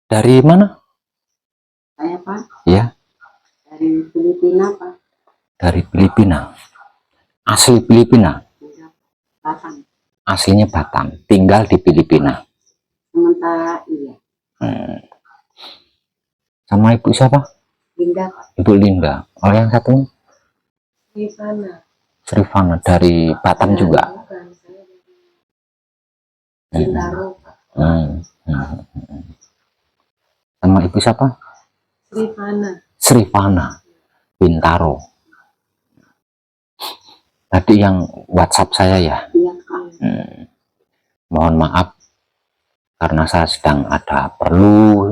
Dari mana? Saya Pak. Ya. Dari Filipina Pak. Dari Filipina. Asli Filipina. Batam. Aslinya Batam. Tinggal di Filipina. Sementara iya. Sama ibu siapa? Linda Pak. Ibu Linda. Oh, yang satunya? Srivana. Srivana dari Batam juga. Bukan, saya dari Bintaro Pak. Sama ibu siapa? Srivana. Srivana Bintaro. Tadi yang WhatsApp saya ya. Iya Pak. Mohon maaf karena saya sedang ada perlu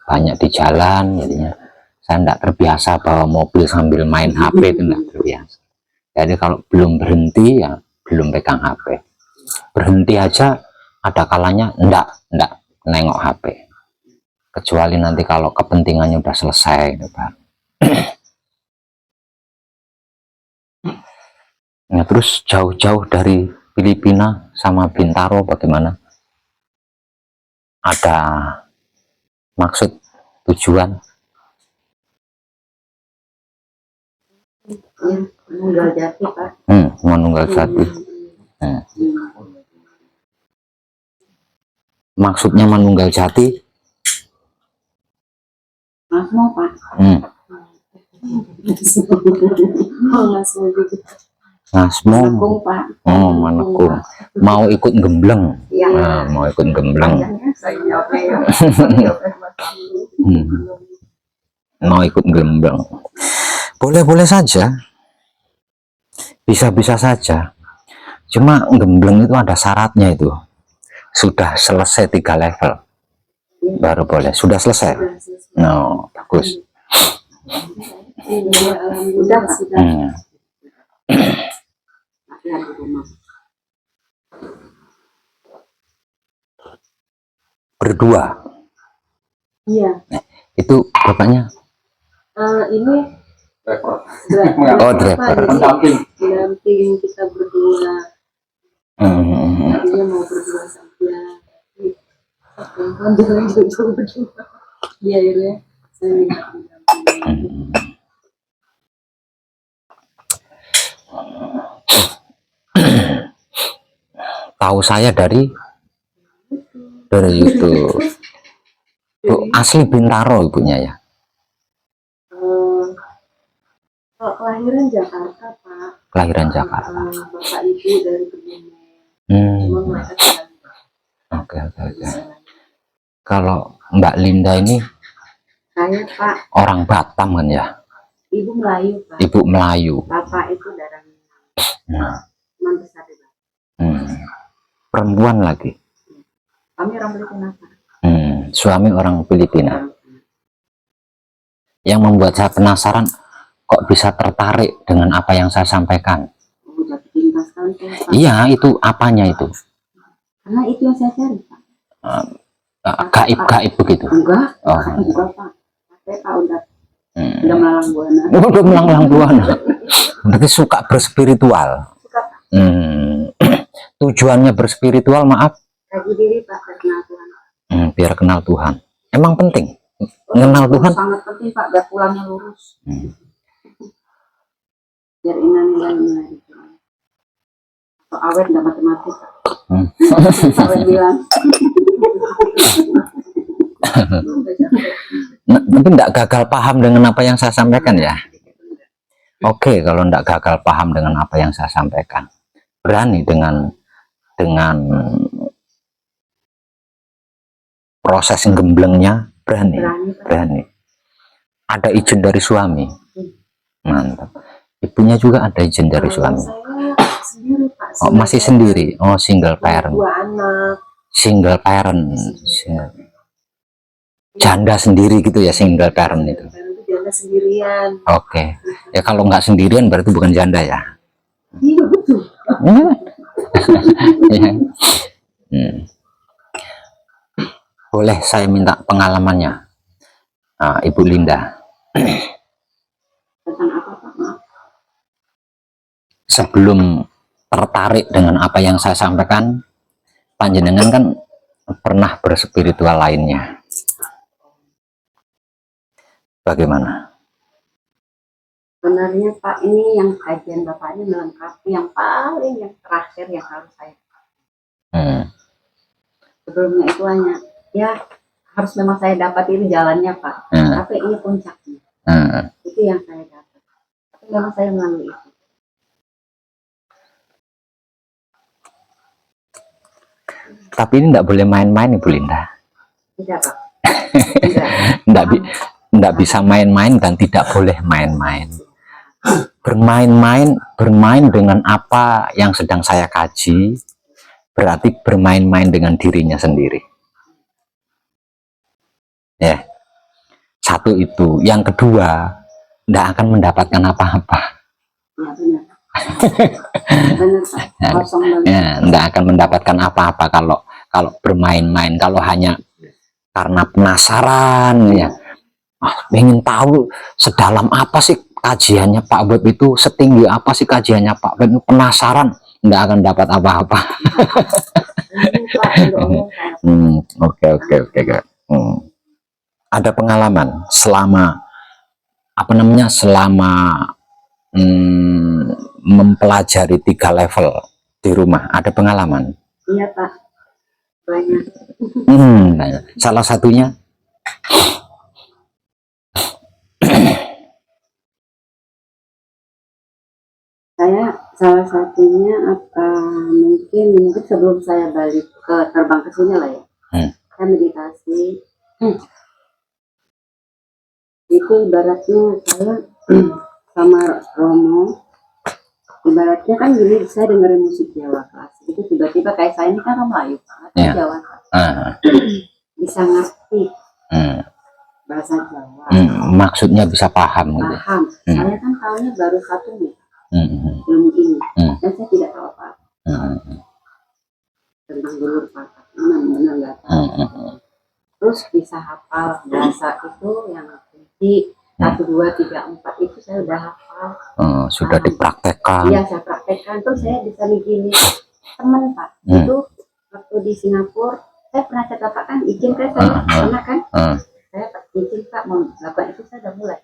banyak di jalan, jadinya saya tidak terbiasa bawa mobil sambil main HP, itu tidak terbiasa. Jadi kalau belum berhenti ya belum pegang HP. Berhenti aja ada kalanya enggak nengok HP. Kecuali nanti kalau kepentingannya udah selesai gitu, Pak. Nah, terus jauh-jauh dari Filipina sama Bintaro bagaimana? Ada maksud tujuan? Ya, Manunggal Jati Pak. Manunggal Jati. Maksudnya Manunggal Jati? Ngasmo Pak. Ngasmo. Manekung Pak. Oh, Manekung. Mau ikut gembleng? Ya. Nah, mau ikut gembleng. Mau ikut gembleng. Boleh-boleh saja. Bisa-bisa saja. Cuma gembleng itu ada syaratnya itu. Sudah selesai 3 level. Baru boleh. Sudah selesai? No, bagus. Udah Pak. Berdua? Iya. Itu bapaknya? Ini driver. Pendamping kita berdua. Dia mau berdua saja. Jangan jauh-jauh berdua. Dia akhirnya saya minta pendamping. Tahu saya dari YouTube. Bu, asli Bintaro ibunya ya? Kelahiran Jakarta Pak. Kelahiran Jakarta. Bapak ibu dari Kebumen. Oke. Kalau Mbak Linda ini saya Pak orang Batam kan ya? Ibu Melayu Pak. Ibu Melayu. Bapak itu darah Minang besar di Batam. Perempuan lagi. Kami orang Filipina Pak. Suami orang Filipina. Yang membuat saya penasaran, kok bisa tertarik dengan apa yang saya sampaikan? Iya, itu apanya itu? Karena itu yang saya cari Pak. Gaib begitu? Enggak. Enggak Pak. Saya Pak udah melalang buana. Udah melalang buana. Berarti suka berspiritual. Suka. Tujuannya berspiritual, maaf? Kaji diri Pak, biar kenal Tuhan. Biar kenal Tuhan. Emang penting? Mengenal Tuhan? Sangat penting Pak, biar pulangnya lurus. Biar nilai-nilai itu. Atau awet nggak matematis. Awet bilang. Tapi enggak gagal paham dengan apa yang saya sampaikan ya? Oke, kalau enggak gagal paham dengan apa yang saya sampaikan, berani dengan proses gemblengnya, berani. Ada izin dari suami? Mantap. Ibunya juga ada izin dari suami? Sendiri, Pak. Oh, masih sendiri? Oh, single parent. 2 anak. Single parent. Janda sendiri gitu ya, single parent itu? Janda sendirian. Oke. Ya kalau nggak sendirian berarti bukan janda ya? Iya, betul. Boleh saya minta pengalamannya, Ibu Linda? Tentang apa Pak? Maaf. Sebelum tertarik dengan apa yang saya sampaikan, panjenengan kan pernah berspiritual lainnya. Bagaimana? Sebenarnya Pak, ini yang kajian Bapak ini melengkapi yang paling yang terakhir yang harus saya. Sebelumnya itu hanya ya harus memang saya dapat ini jalannya Pak, tapi ini puncaknya. Itu yang saya dapat. Tapi memang saya melalui itu. Tapi ini tidak boleh main-main Ibu Linda. Tidak Pak. Tidak bisa main-main dan tidak boleh main-main. Bermain dengan apa yang sedang saya kaji, berarti bermain-main dengan dirinya sendiri. Ya, satu itu. Yang kedua, tidak akan mendapatkan apa-apa. Ya, benar. Benar Pak. Kosong banget. Ya, tidak akan mendapatkan apa-apa kalau bermain-main. Kalau hanya karena penasaran, ya, ingin tahu sedalam apa sih kajiannya Pak Bob itu, setinggi apa sih kajiannya Pak Bob itu, penasaran, tidak akan dapat apa-apa. Oke. Ada pengalaman selama mempelajari 3 level di rumah, ada pengalaman? Iya Pak, banyak. Salah satunya salah satunya mungkin sebelum saya balik terbang ke sini lah ya, saya meditasi. Itu ibaratnya saya sama Romo, ibaratnya kan gini, saya dengerin musik Jawa klasik itu tiba-tiba kayak saya ini kan orang Melayu Jawa bisa ngerti bahasa Jawa, maksudnya bisa paham gitu. Saya kan tahunya baru 1 nih ilmu ini, dan saya tidak tahu apa tentang dulur patah, benar nggak tahu. Terus bisa hafal bahasa itu yang kunci 1, 2, 3, 4 itu saya udah hafal. Sudah dipraktekkan? Iya, saya praktekkan. Terus saya bisa begini teman Pak, itu waktu di Singapura saya pernah katakan kan izin kan saya pernah kan, saya izin Pak mau melakukan itu, saya udah mulai.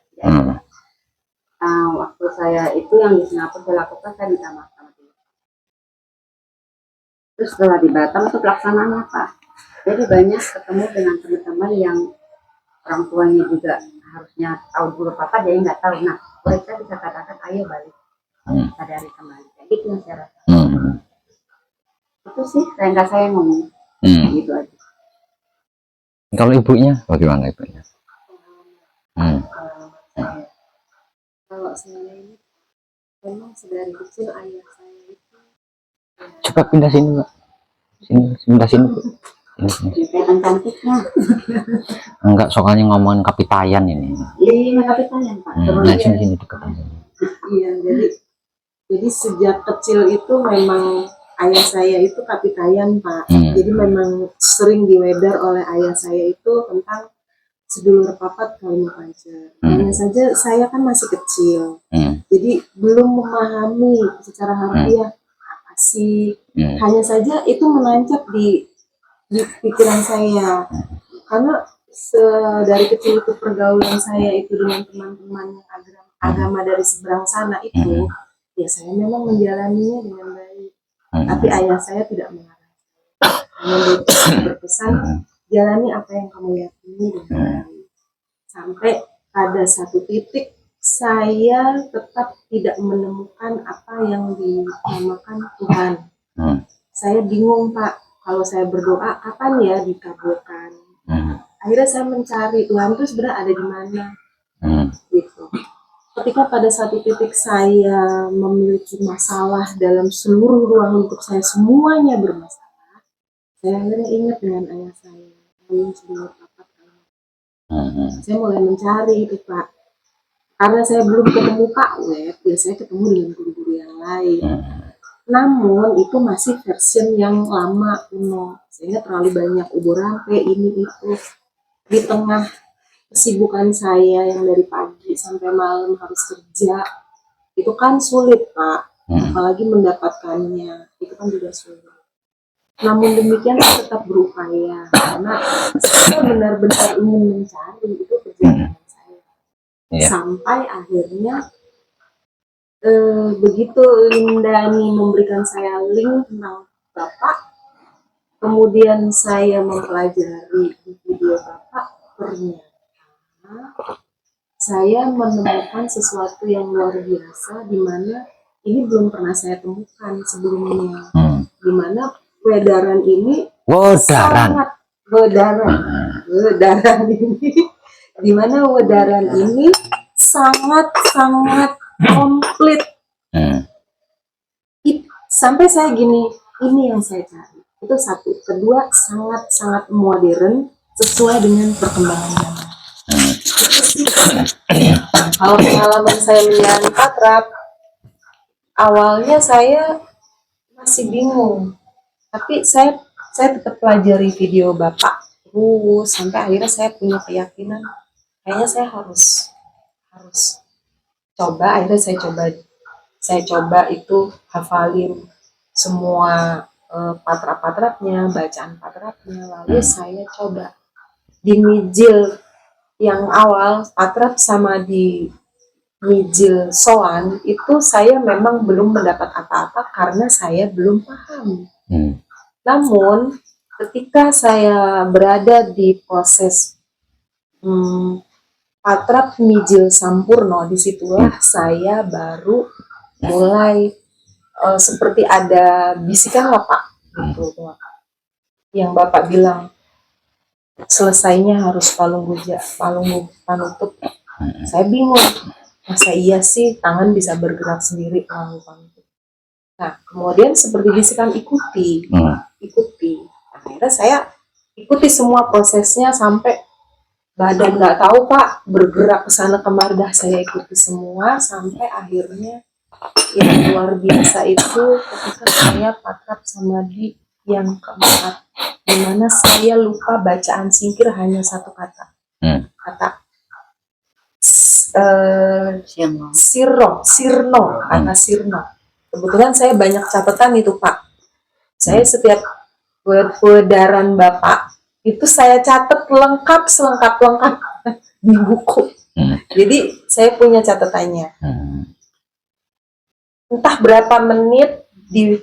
Waktu saya itu yang di Singapura saya lakukan, saya minta maaf sama dia. Terus setelah di Batam itu pelaksanaannya Pak, jadi banyak ketemu dengan teman-teman yang orang tuanya juga harusnya tahu dulu Papa, jadi nggak tahu. Nah, mereka bisa katakan ayo balik, sadari kembali. Kayak gitu yang saya rasa. Itu sih saya ngomong gitu aja. Kalau ibunya bagaimana ibunya? Kalau saya ini memang sedari kecil ayah saya itu. Coba pindah sini Mbak, pindah sini Bu. Kelihatan cantiknya. Enggak, soalnya ngomongin kapitayan ini. Iya, kapitayan Pak. Nah, sini dekat aja. Iya, jadi sejak kecil itu memang ayah saya itu kapitayan Pak. Jadi memang sering diwedar oleh ayah saya itu tentang sedulur papat kalimat pacar. Hanya saja saya kan masih kecil, jadi belum memahami secara harfiah apa sih. Hanya saja itu menancap di pikiran saya, karena dari kecil itu pergaulan saya itu dengan teman-teman yang agama dari seberang sana itu, ya saya memang menjalaninya dengan baik. Tapi ayah saya tidak mengarang, hanya berpesan jalani apa yang kamu yakini dengan baik. Sampai pada satu titik saya tetap tidak menemukan apa yang dinamakan Tuhan. Saya bingung Pak, kalau saya berdoa kapan ya dikabulkan. Akhirnya saya mencari Tuhan itu sebenarnya ada di mana. Gitu. Ketika pada satu titik saya memiliki masalah dalam seluruh ruang hidup saya, semuanya bermasalah, saya akhirnya ingat dengan ayah saya, sebelum papat. Saya mulai mencari itu Pak, karena saya belum ketemu Pak Web, biasanya ketemu dengan guru-guru yang lain. Namun itu masih versi yang lama kuno, sehingga terlalu banyak uburampe ini itu. Di tengah kesibukan saya yang dari pagi sampai malam harus kerja, itu kan sulit Pak, apalagi mendapatkannya itu kan juga sulit. Namun demikian saya tetap berupaya, karena saya benar-benar ingin mencari itu perjalanan saya. Iya. Sampai akhirnya begitu Lindani memberikan saya link tentang Bapak, kemudian saya mempelajari video Bapak, ternyata saya menemukan sesuatu yang luar biasa di mana ini belum pernah saya temukan sebelumnya. Di mana wedaran ini sangat wedaran ini di mana wedaran ini sangat komplit. Sampai saya gini, ini yang saya cari. Itu satu. Kedua, sangat modern sesuai dengan perkembangan zaman. Kalau pengalaman saya menjalani patrap, awalnya saya masih bingung, tapi saya tetap pelajari video Bapak sampai akhirnya saya punya keyakinan kayaknya saya harus coba. Akhirnya saya coba itu hafalin semua patrap-patrapnya, bacaan patrapnya, lalu saya coba di mijil yang awal patrap sama di mijil soan itu saya memang belum mendapat apa-apa karena saya belum paham. Namun ketika saya berada di proses patrap mijil sampurno, disitulah saya baru mulai seperti ada bisikan lah Pak, gitu, yang Bapak bilang selesainya harus palung panutup. Saya bingung, masa iya sih tangan bisa bergerak sendiri palung panutup. Nah kemudian seperti bisikan ikuti. Akhirnya saya ikuti semua prosesnya sampai badan nggak tahu Pak bergerak ke sana kemari, dah saya ikuti semua sampai akhirnya yang luar biasa itu ketika saya patrap samadhi yang keempat, dimana saya lupa bacaan singkir hanya satu kata, kata sirno. Kebetulan saya banyak catatan itu Pak. Saya setiap wedaran Bapak itu saya catat lengkap di buku. Jadi saya punya catatannya. Entah berapa menit di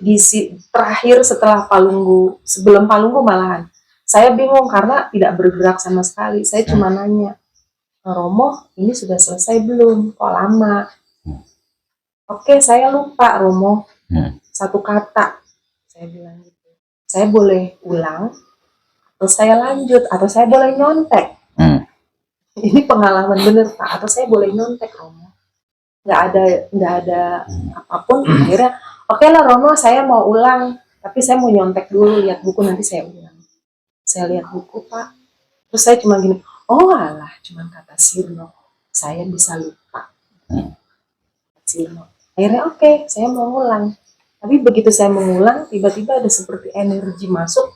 terakhir setelah palunggu, sebelum palunggu malahan. Saya bingung karena tidak bergerak sama sekali. Saya cuma nanya, Romo, ini sudah selesai belum? Kok lama? Oke, saya lupa Romo. Satu kata. Saya bilang gitu. Saya boleh ulang, atau saya lanjut, atau saya boleh nyontek. Ini pengalaman bener Pak. Atau saya boleh nyontek Romo. Nggak ada apapun. Akhirnya, oke lah Romo, saya mau ulang, tapi saya mau nyontek dulu, lihat buku, nanti saya ulang. Saya lihat buku Pak, terus saya cuma gini, oh alah, cuma kata sirno, saya bisa lupa. Sirno. Akhirnya oke, saya mau ngulang. Tapi begitu saya mengulang, tiba-tiba ada seperti energi masuk,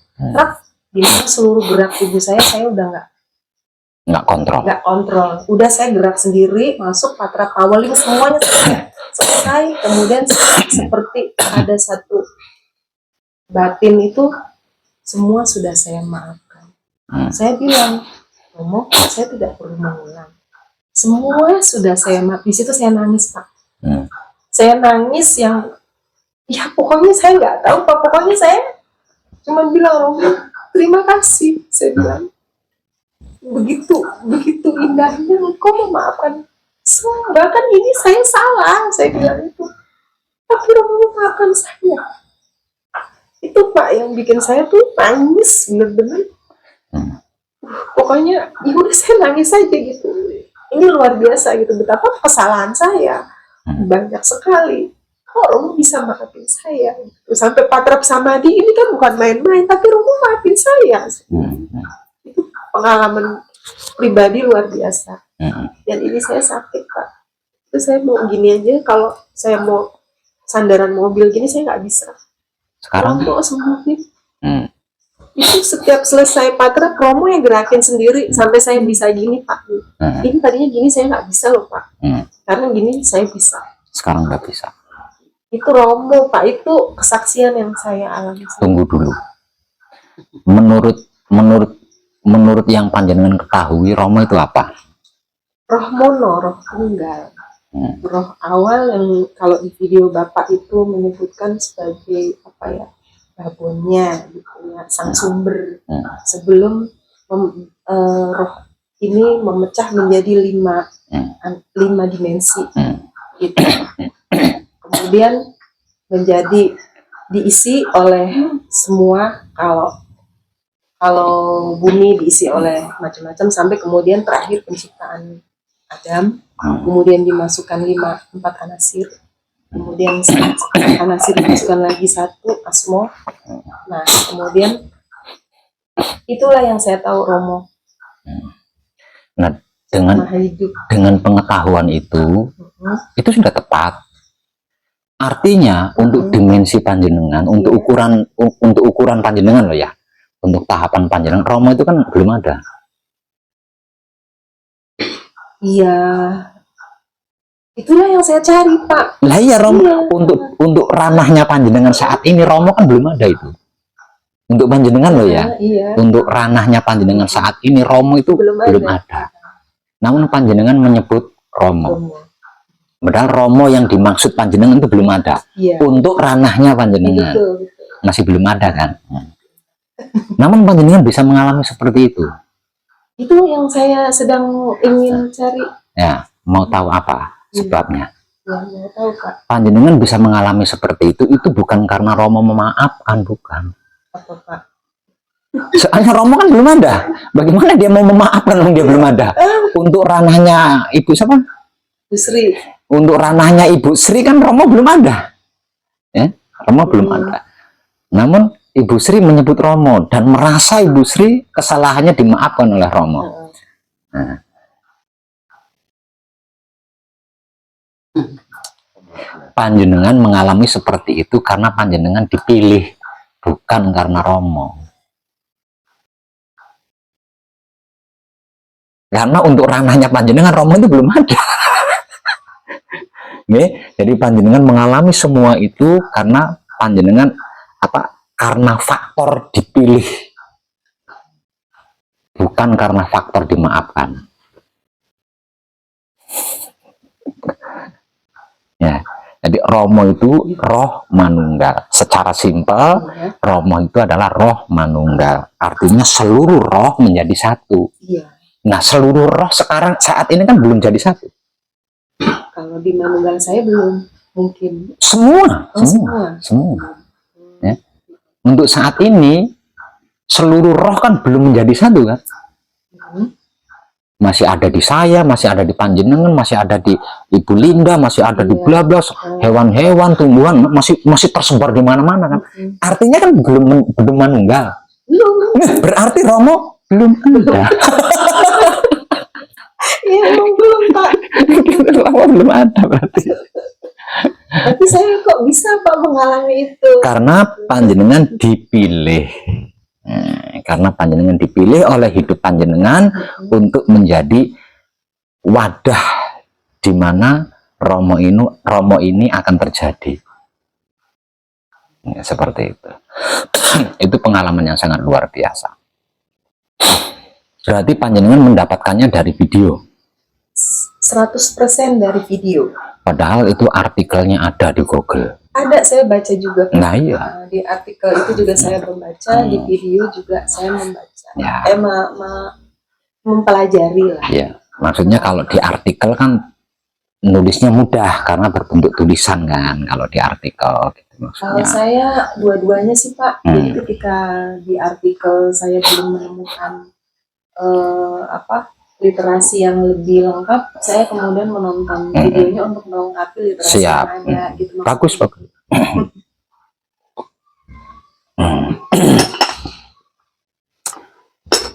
di mana seluruh gerak tubuh saya udah nggak kontrol. Udah saya gerak sendiri, masuk patra pawaling semuanya selesai. Kemudian seperti ada satu batin itu semua sudah saya maafkan. Saya bilang, Romo, saya tidak perlu mengulang. Semua sudah saya maaf. Di situ saya nangis Pak. Saya nangis yang, ya pokoknya saya nggak tahu Pak. Pokoknya saya cuma bilang, Romo, terima kasih. Saya bilang, begitu indahnya engkau memaafkan semua, bahkan ini saya salah, saya bilang itu, tapi Romo memaafkan saya. Itu Pak yang bikin saya tuh nangis bener-bener. Pokoknya ya udah saya nangis aja gitu. Ini luar biasa gitu, betapa kesalahan saya banyak sekali. Kok Romo bisa maafin saya gitu. Sampai patrap samadhi ini kan bukan main-main, tapi Romo maafin saya. Itu pengalaman pribadi luar biasa. Dan ini saya sakit Pak. Itu saya mau gini aja, kalau saya mau sandaran mobil gini saya nggak bisa. Sekarang Romo sembuhin. Itu setiap selesai patrap Romo yang gerakin sendiri sampai saya bisa gini Pak. Ini tadinya gini saya nggak bisa loh Pak. Karena gini saya bisa. Sekarang nggak bisa. Itu Romo Pak, itu kesaksian yang saya alami. Tunggu dulu. Menurut yang panjenengan ketahui, Romo itu apa? roh mono, roh tunggal. Roh awal yang kalau di video Bapak itu menyebutkan sebagai apa ya, babonnya gitu ya, sang sumber. Sebelum roh ini memecah menjadi 5 dimensi gitu. Kemudian menjadi diisi oleh semua, kalau bumi diisi oleh macam-macam sampai kemudian terakhir penciptaan Adam, kemudian dimasukkan 4 anasir, kemudian anasir dimasukkan lagi 1 asmo. Nah, kemudian itulah yang saya tahu Romo. Nah, dengan pengetahuan itu sudah tepat. Artinya untuk dimensi panjenengan, untuk ukuran panjenengan loh ya, untuk tahapan panjenengan, Romo itu kan belum ada. Iya, itulah yang saya cari, Pak. Lah iya, Romo, iya. Untuk ranahnya panjenengan saat ini Romo kan belum ada itu. Untuk panjenengan loh ya. Iya. Untuk ranahnya panjenengan saat ini Romo itu belum ada. Namun panjenengan menyebut Romo. Padahal Romo yang dimaksud panjenengan itu belum ada. Iya. Untuk ranahnya panjenengan. Betul. Masih belum ada kan. Namun panjenengan bisa mengalami seperti itu. Itu yang saya sedang ingin cari. Ya, mau tahu apa sebabnya? Ya, mau tahu, Kak. Panjenengan bisa mengalami seperti itu bukan karena Romo memaafkan, bukan. Apa, Pak? Soalnya Romo kan belum ada. Bagaimana dia mau memaafkan kalau dia belum ada? Untuk ranahnya Ibu siapa? Bu Sri. Untuk ranahnya Ibu Sri kan Romo belum ada. Ya, Romo belum ada. Namun Ibu Sri menyebut Romo dan merasa Ibu Sri kesalahannya dimaafkan oleh Romo. Nah. Panjenengan mengalami seperti itu karena panjenengan dipilih, bukan karena Romo. Karena untuk ranahnya panjenengan Romo itu belum ada. Jadi panjenengan mengalami semua itu karena panjenengan karena faktor dipilih, bukan karena faktor dimaafkan. Ya, jadi Romo itu roh manunggal. Secara simpel, Romo itu adalah roh manunggal. Artinya seluruh roh menjadi satu. Nah, seluruh roh sekarang saat ini kan belum jadi satu. Kalau di manunggal saya belum mungkin. Semua. Ya. Untuk saat ini seluruh roh kan belum menjadi satu kan. Masih ada di saya, masih ada di panjenengan, masih ada di Ibu Linda, masih ada di bla bla, hewan-hewan, tumbuhan masih tersebar di mana-mana kan. Artinya kan belum manunggal. Berarti Romo belum ada. Iya, belum, Pak. Romo belum ada berarti. Tapi saya kok bisa, Pak, mengalami itu? Karena panjenengan dipilih. Karena panjenengan dipilih oleh hidup panjenengan untuk menjadi wadah di mana Romo ini akan terjadi. Ya, seperti itu. Itu pengalaman yang sangat luar biasa. Berarti panjenengan mendapatkannya dari video. 100% dari video. Padahal itu artikelnya ada di Google. Ada, saya baca juga. Nah, iya. Di artikel itu juga saya membaca, di video juga saya membaca. Ya. Mempelajari lah. Ya, maksudnya kalau di artikel kan nulisnya mudah karena berbentuk tulisan kan. Kalau di artikel, gitu maksudnya. Kalau saya dua-duanya sih, Pak. Jadi ketika di artikel saya belum menemukan literasi yang lebih lengkap, saya kemudian menonton videonya untuk melengkapi literasi yang ada gitu. Bagus.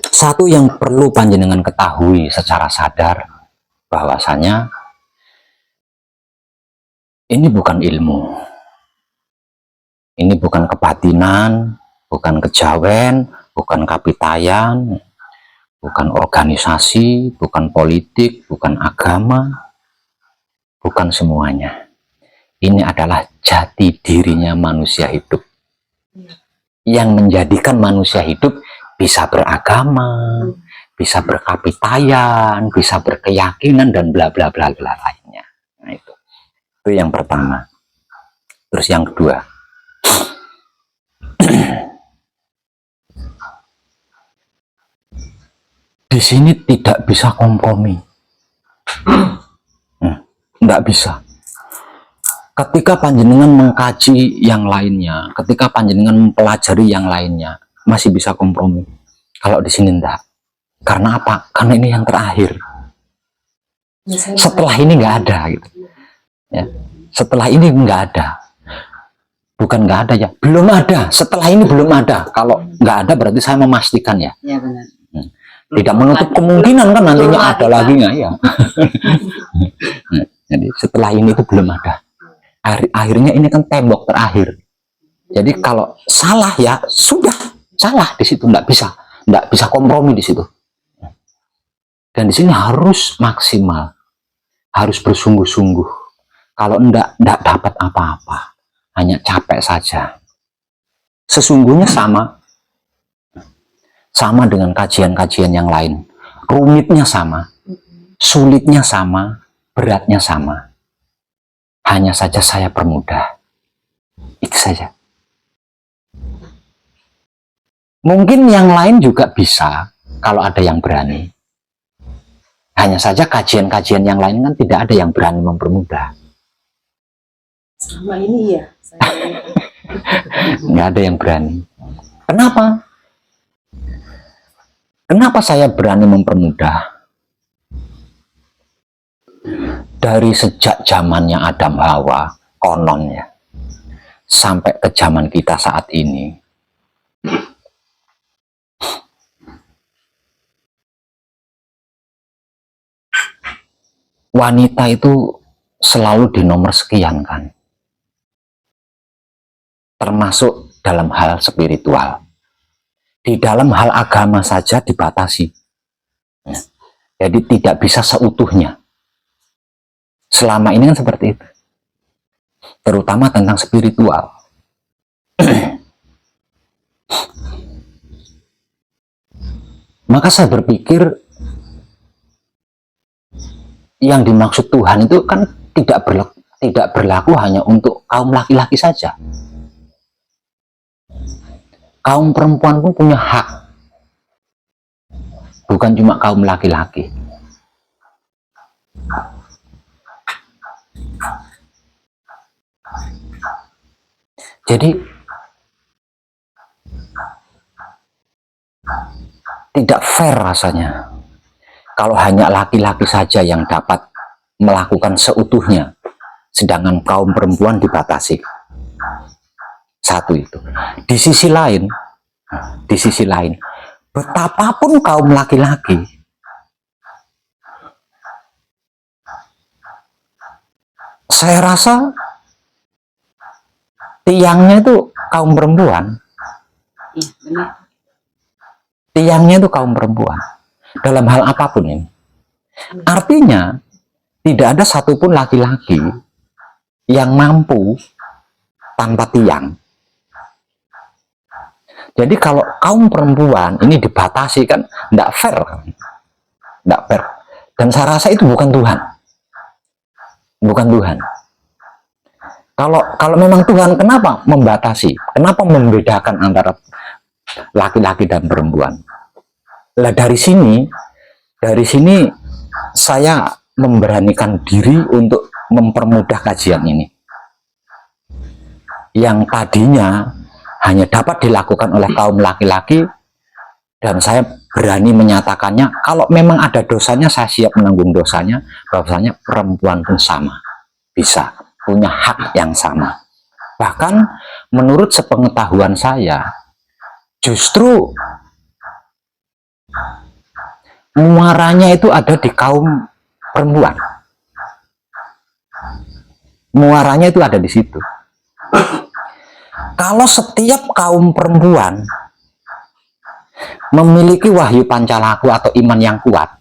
Satu yang perlu panjenengan ketahui secara sadar bahwasanya ini bukan ilmu, ini bukan kebatinan, bukan kejawen, bukan kapitayan, bukan organisasi, bukan politik, bukan agama, bukan semuanya. Ini adalah jati dirinya manusia hidup. Yang menjadikan manusia hidup bisa beragama, bisa berkapitayan, bisa berkeyakinan, dan bla bla bla bla lainnya. Nah, itu yang pertama. Terus yang kedua, di sini tidak bisa kompromi. Nggak bisa. Ketika panjenengan mengkaji yang lainnya, ketika panjenengan mempelajari yang lainnya, masih bisa kompromi. Kalau di sini enggak. Karena apa? Karena ini yang terakhir. Setelah ini nggak ada gitu. Ya. Setelah ini nggak ada. Bukan nggak ada ya, belum ada. Setelah ini belum ada. Kalau nggak ada berarti saya memastikan ya. Ya benar. Tidak menutup kemungkinan kan nantinya ada lagi nggak ya. Jadi setelah ini itu belum ada. Akhirnya ini kan tembok terakhir. Jadi kalau salah ya sudah salah di situ, nggak bisa kompromi di situ. Dan di sini harus maksimal, harus bersungguh-sungguh. Kalau enggak dapat apa-apa, hanya capek saja. Sesungguhnya sama dengan kajian-kajian yang lain. Rumitnya sama, sulitnya sama, beratnya sama. Hanya saja saya permudah. Itu saja. Mungkin yang lain juga bisa kalau ada yang berani. Hanya saja kajian-kajian yang lain kan tidak ada yang berani mempermudah. Sama ini ya. Nggak ada yang berani. Kenapa? Kenapa saya berani mempermudah? Dari sejak zamannya Adam Hawa, kononnya, sampai ke zaman kita saat ini, wanita itu selalu di nomor sekian kan, termasuk dalam hal spiritual. Di dalam hal agama saja dibatasi, jadi tidak bisa seutuhnya. Selama ini kan seperti itu, terutama tentang spiritual. Maka saya berpikir yang dimaksud Tuhan itu kan tidak berlaku hanya untuk kaum laki-laki saja. Kaum perempuan pun punya hak, bukan cuma kaum laki-laki. Jadi tidak fair rasanya kalau hanya laki-laki saja yang dapat melakukan seutuhnya, sedangkan kaum perempuan dibatasi. Satu itu. Di sisi lain, betapapun kaum laki-laki saya rasa tiangnya itu kaum perempuan. Iya, benar. Tiangnya itu kaum perempuan dalam hal apapun ini. Artinya tidak ada satupun laki-laki yang mampu tanpa tiang. Jadi kalau kaum perempuan ini dibatasi kan tidak fair, tidak fair. Dan saya rasa itu bukan Tuhan, bukan Tuhan. Kalau memang Tuhan, kenapa membatasi? Kenapa membedakan antara laki-laki dan perempuan? Lah dari sini saya memberanikan diri untuk mempermudah kajian ini. Yang tadinya hanya dapat dilakukan oleh kaum laki-laki, dan saya berani menyatakannya, kalau memang ada dosanya saya siap menanggung dosanya, bahwasanya perempuan pun sama, bisa punya hak yang sama. Bahkan menurut sepengetahuan saya, justru muaranya itu ada di kaum perempuan. Muaranya itu ada di situ. Kalau setiap kaum perempuan memiliki wahyu pancalaku atau iman yang kuat,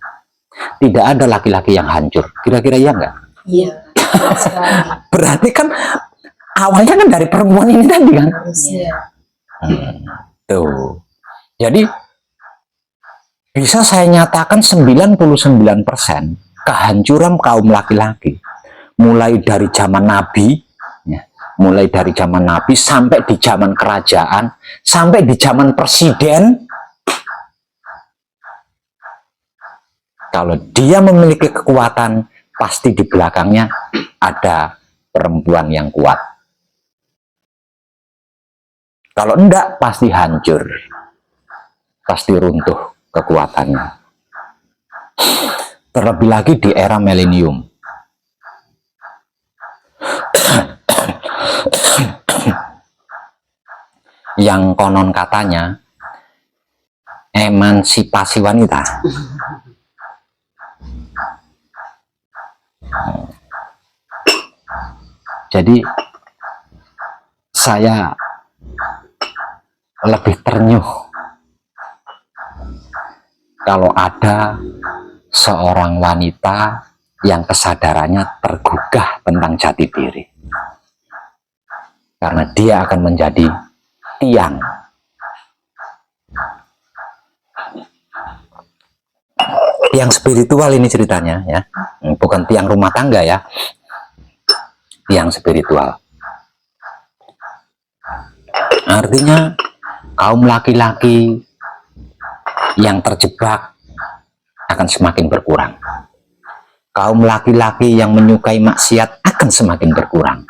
tidak ada laki-laki yang hancur. Kira-kira iya enggak? Iya. Berarti kan awalnya kan dari perempuan ini tadi kan? Iya. Tuh. Jadi bisa saya nyatakan 99% kehancuran kaum laki-laki mulai dari zaman Nabi ya, mulai dari zaman Nabi sampai di zaman kerajaan, sampai di zaman presiden. Kalau dia memiliki kekuatan, pasti di belakangnya ada perempuan yang kuat. Kalau enggak, pasti hancur, pasti runtuh kekuatannya. Terlebih lagi di era milenium. Yang konon katanya emansipasi wanita. Jadi saya lebih ternyuh kalau ada seorang wanita yang kesadarannya tergugah tentang jati diri, karena dia akan menjadi tiang spiritual. Ini ceritanya ya, bukan tiang rumah tangga ya, tiang spiritual. Artinya kaum laki-laki yang terjebak akan semakin berkurang. Kaum laki-laki yang menyukai maksiat akan semakin berkurang.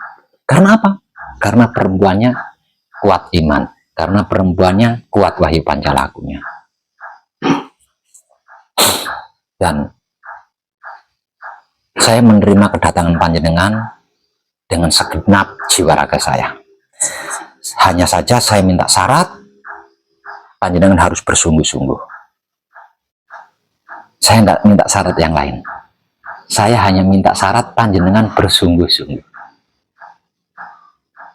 Karena apa? Karena perempuannya kuat iman, karena perempuannya kuat wahyu pancalakunya. Dan saya menerima kedatangan panjenengan dengan segenap jiwa raga saya. Hanya saja saya minta syarat, panjenengan harus bersungguh-sungguh. Saya tidak minta syarat yang lain. Saya hanya minta syarat panjenengan bersungguh-sungguh.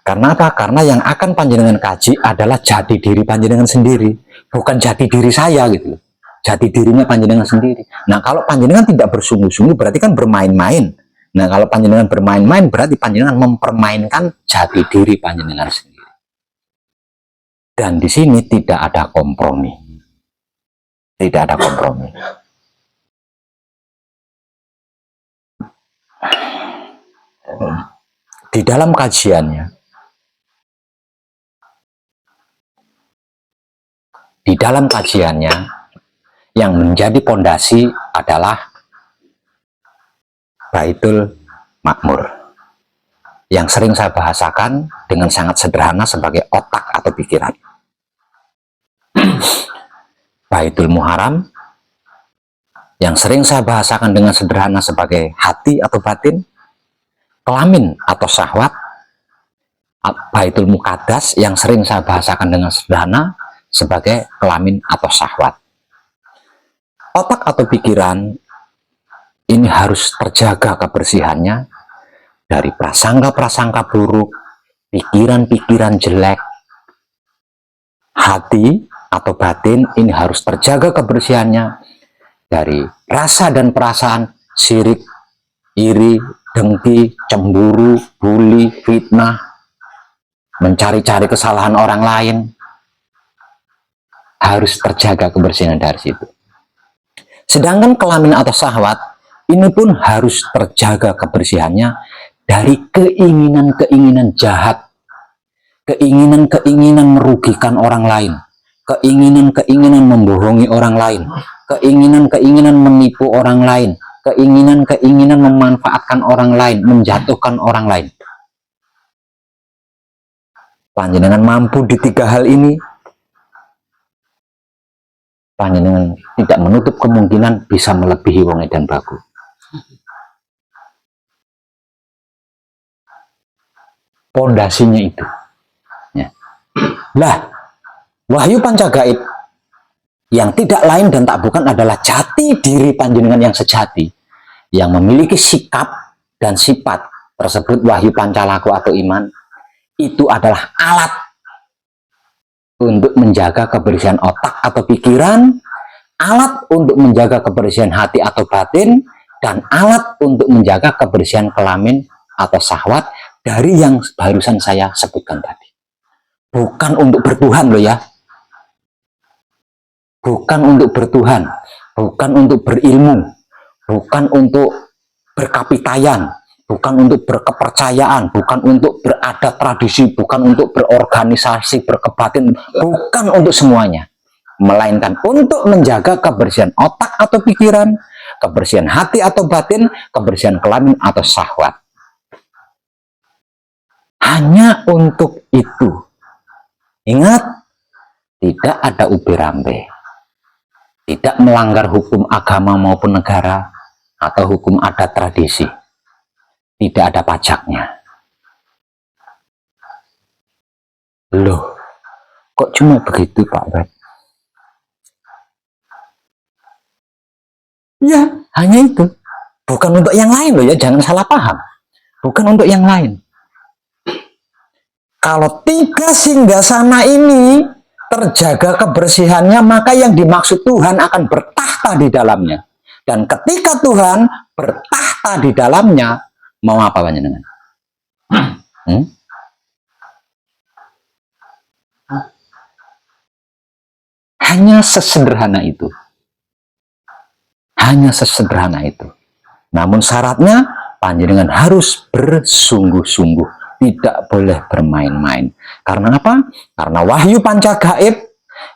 Karena apa? Karena yang akan panjenengan kaji adalah jati diri panjenengan sendiri, bukan jati diri saya gitu. Jati dirinya panjenengan sendiri. Nah, kalau panjenengan tidak bersungguh-sungguh berarti kan bermain-main. Nah, kalau panjenengan bermain-main berarti panjenengan mempermainkan jati diri panjenengan sendiri. Dan di sini tidak ada kompromi. Tidak ada kompromi. Di dalam kajiannya, yang menjadi pondasi adalah Baitul Makmur, yang sering saya bahasakan dengan sangat sederhana sebagai otak atau pikiran. Baitul Muharram, yang sering saya bahasakan dengan sederhana sebagai hati atau batin. Kelamin atau syahwat. Baitul Muqaddas, yang sering saya bahasakan dengan sederhana sebagai kelamin atau syahwat. Otak atau pikiran ini harus terjaga kebersihannya dari prasangka-prasangka buruk, pikiran-pikiran jelek. Hati atau batin ini harus terjaga kebersihannya dari rasa dan perasaan syirik, iri, dengki, cemburu, bully, fitnah, mencari-cari kesalahan orang lain. Harus terjaga kebersihan dari situ. Sedangkan kelamin atau syahwat ini pun harus terjaga kebersihannya dari keinginan-keinginan jahat, keinginan-keinginan merugikan orang lain, keinginan-keinginan membohongi orang lain, keinginan-keinginan menipu orang lain, keinginan-keinginan memanfaatkan orang lain, menjatuhkan orang lain. Panjenengan mampu di tiga hal ini, panjenengan tidak menutup kemungkinan bisa melebihi wong edan baku. Pondasinya itu ya. Lah, wahyu pancagaib yang tidak lain dan tak bukan adalah jati diri panjenengan yang sejati, yang memiliki sikap dan sifat tersebut. Wahyu pancalaku atau iman itu adalah alat untuk menjaga kebersihan otak atau pikiran, alat untuk menjaga kebersihan hati atau batin, dan alat untuk menjaga kebersihan kelamin atau syahwat dari yang barusan saya sebutkan tadi. Bukan untuk bertuhan loh ya. Bukan untuk bertuhan. bukan untuk berilmu, bukan untuk berkapitayan, bukan untuk berkepercayaan, bukan untuk beradat tradisi, bukan untuk berorganisasi, berkebatin, bukan untuk semuanya, melainkan untuk menjaga kebersihan otak atau pikiran, kebersihan hati atau batin, kebersihan kelamin atau syahwat. Hanya untuk itu. Ingat, tidak ada ubi rambe, tidak melanggar hukum agama maupun negara atau hukum adat tradisi, tidak ada pajaknya. Loh, kok cuma begitu Pak Beb? Ya, hanya itu. Bukan untuk yang lain loh ya, jangan salah paham. Bukan untuk yang lain. Kalau 3 singgasana ini terjaga kebersihannya, maka yang dimaksud Tuhan akan bertahta di dalamnya. Dan ketika Tuhan bertahta di dalamnya, mau apa panjenengan? Hanya sesederhana itu. Hanya sesederhana itu. Namun syaratnya panjenengan harus bersungguh-sungguh. Tidak boleh bermain-main. Karena apa? Karena wahyu panca gaib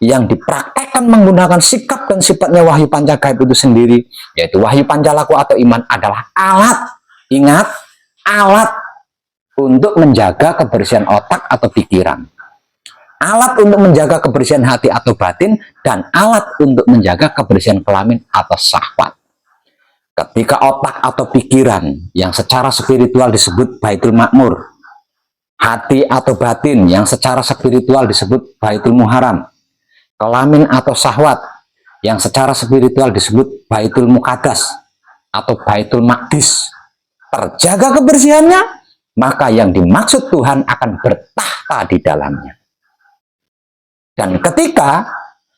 yang dipraktekkan menggunakan sikap dan sifatnya wahyu panca gaib itu sendiri, yaitu wahyu pancalaku atau iman, adalah alat. Ingat, alat untuk menjaga kebersihan otak atau pikiran, alat untuk menjaga kebersihan hati atau batin, dan alat untuk menjaga kebersihan kelamin atau syahwat. Ketika otak atau pikiran yang secara spiritual disebut Baitul Makmur, hati atau batin yang secara spiritual disebut Baitul Muharram, kelamin atau syahwat yang secara spiritual disebut Baitul Muqaddas atau Baitul Maqdis, terjaga kebersihannya, maka yang dimaksud Tuhan akan bertahta di dalamnya. Dan ketika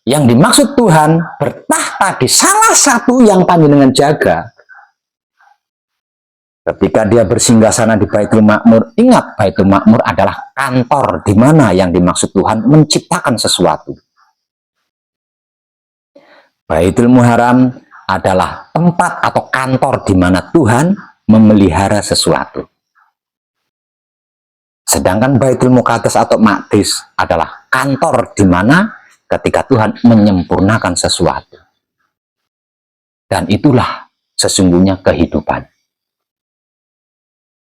yang dimaksud Tuhan bertahta di salah satu yang panjenengan jaga, ketika dia bersinggasana di Baitul Makmur, ingat Baitul Makmur adalah kantor di mana yang dimaksud Tuhan menciptakan sesuatu. Baitul Muharram adalah tempat atau kantor di mana Tuhan memelihara sesuatu. Sedangkan Baitul Muqaddas atau Maqdis adalah kantor di mana ketika Tuhan menyempurnakan sesuatu. Dan itulah sesungguhnya kehidupan.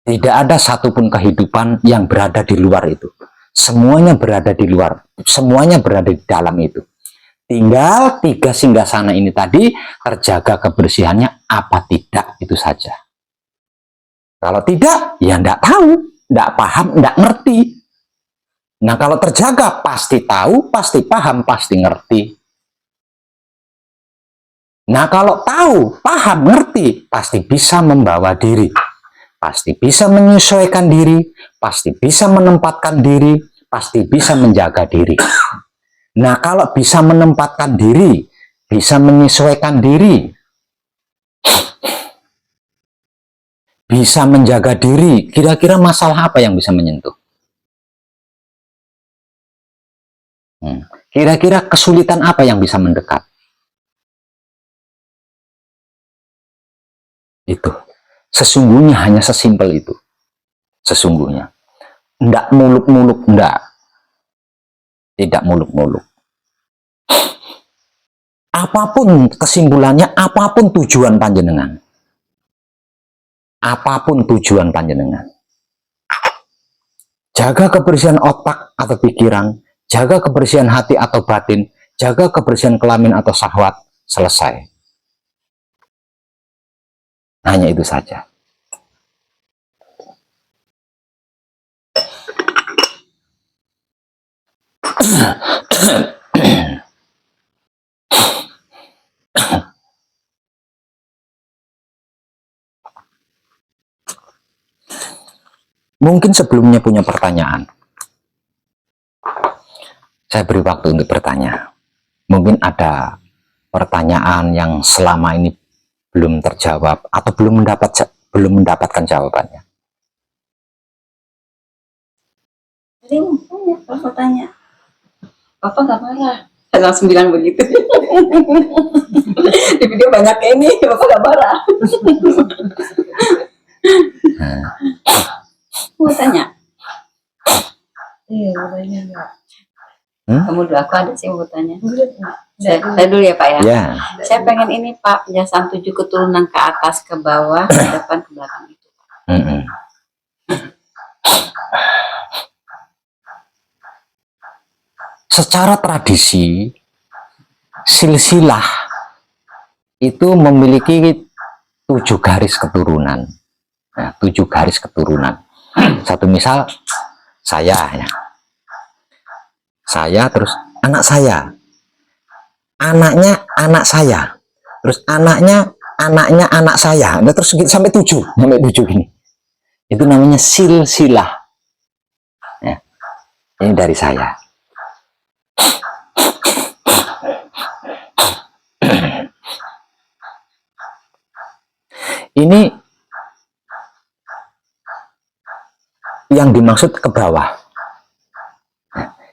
Tidak ada satupun kehidupan yang berada di luar itu. Semuanya berada di luar. Semuanya berada di dalam itu. Tinggal 3 singgasana ini tadi terjaga kebersihannya apa tidak, itu saja. Kalau tidak, ya enggak tahu, enggak paham, enggak ngerti. Nah, kalau terjaga pasti tahu, pasti paham, pasti ngerti. Nah, kalau tahu, paham, ngerti, pasti bisa membawa diri. Pasti bisa menyesuaikan diri, pasti bisa menempatkan diri, pasti bisa menjaga diri. Nah, kalau bisa menempatkan diri, bisa menyesuaikan diri, bisa menjaga diri, kira-kira masalah apa yang bisa menyentuh? Kira-kira kesulitan apa yang bisa mendekat? Itu. Sesungguhnya hanya sesimpel itu. Sesungguhnya. Enggak muluk-muluk, enggak. Tidak muluk-muluk. Apapun kesimpulannya, apapun tujuan panjenengan. Apapun tujuan panjenengan. Jaga kebersihan otak atau pikiran, jaga kebersihan hati atau batin, jaga kebersihan kelamin atau syahwat, selesai. Hanya itu saja. Mungkin sebelumnya punya pertanyaan. Saya beri waktu untuk bertanya. Mungkin ada pertanyaan yang selama ini belum terjawab atau belum mendapatkan jawabannya. Jadi makanya Bapak tanya, Bapak nggak marah Pasal 9 begitu. Di video banyak ini, Bapak gak marah. Mau tanya? Iya, makanya enggak. Kamu dulu, aku ada sih mau tanya. Saya dulu ya Pak ya. Ya, Saya pengen ini Pak, penjelasan 7 keturunan ke atas, ke bawah, ke depan, ke belakang itu. secara tradisi silsilah itu memiliki 7 garis keturunan. Nah, 7 garis keturunan. Satu misal saya ya. Saya terus anak saya. Anaknya anak saya. Terus anaknya anak saya. Nah, terus sampai 7, sampai 7 gini. Itu namanya silsilah. Ya. Ini dari saya. Ini yang dimaksud ke bawah.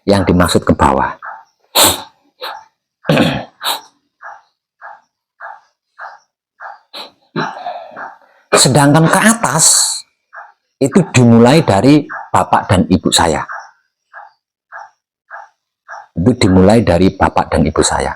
Yang dimaksud ke bawah. Sedangkan ke atas itu dimulai dari bapak dan ibu saya. Itu dimulai dari bapak dan ibu saya.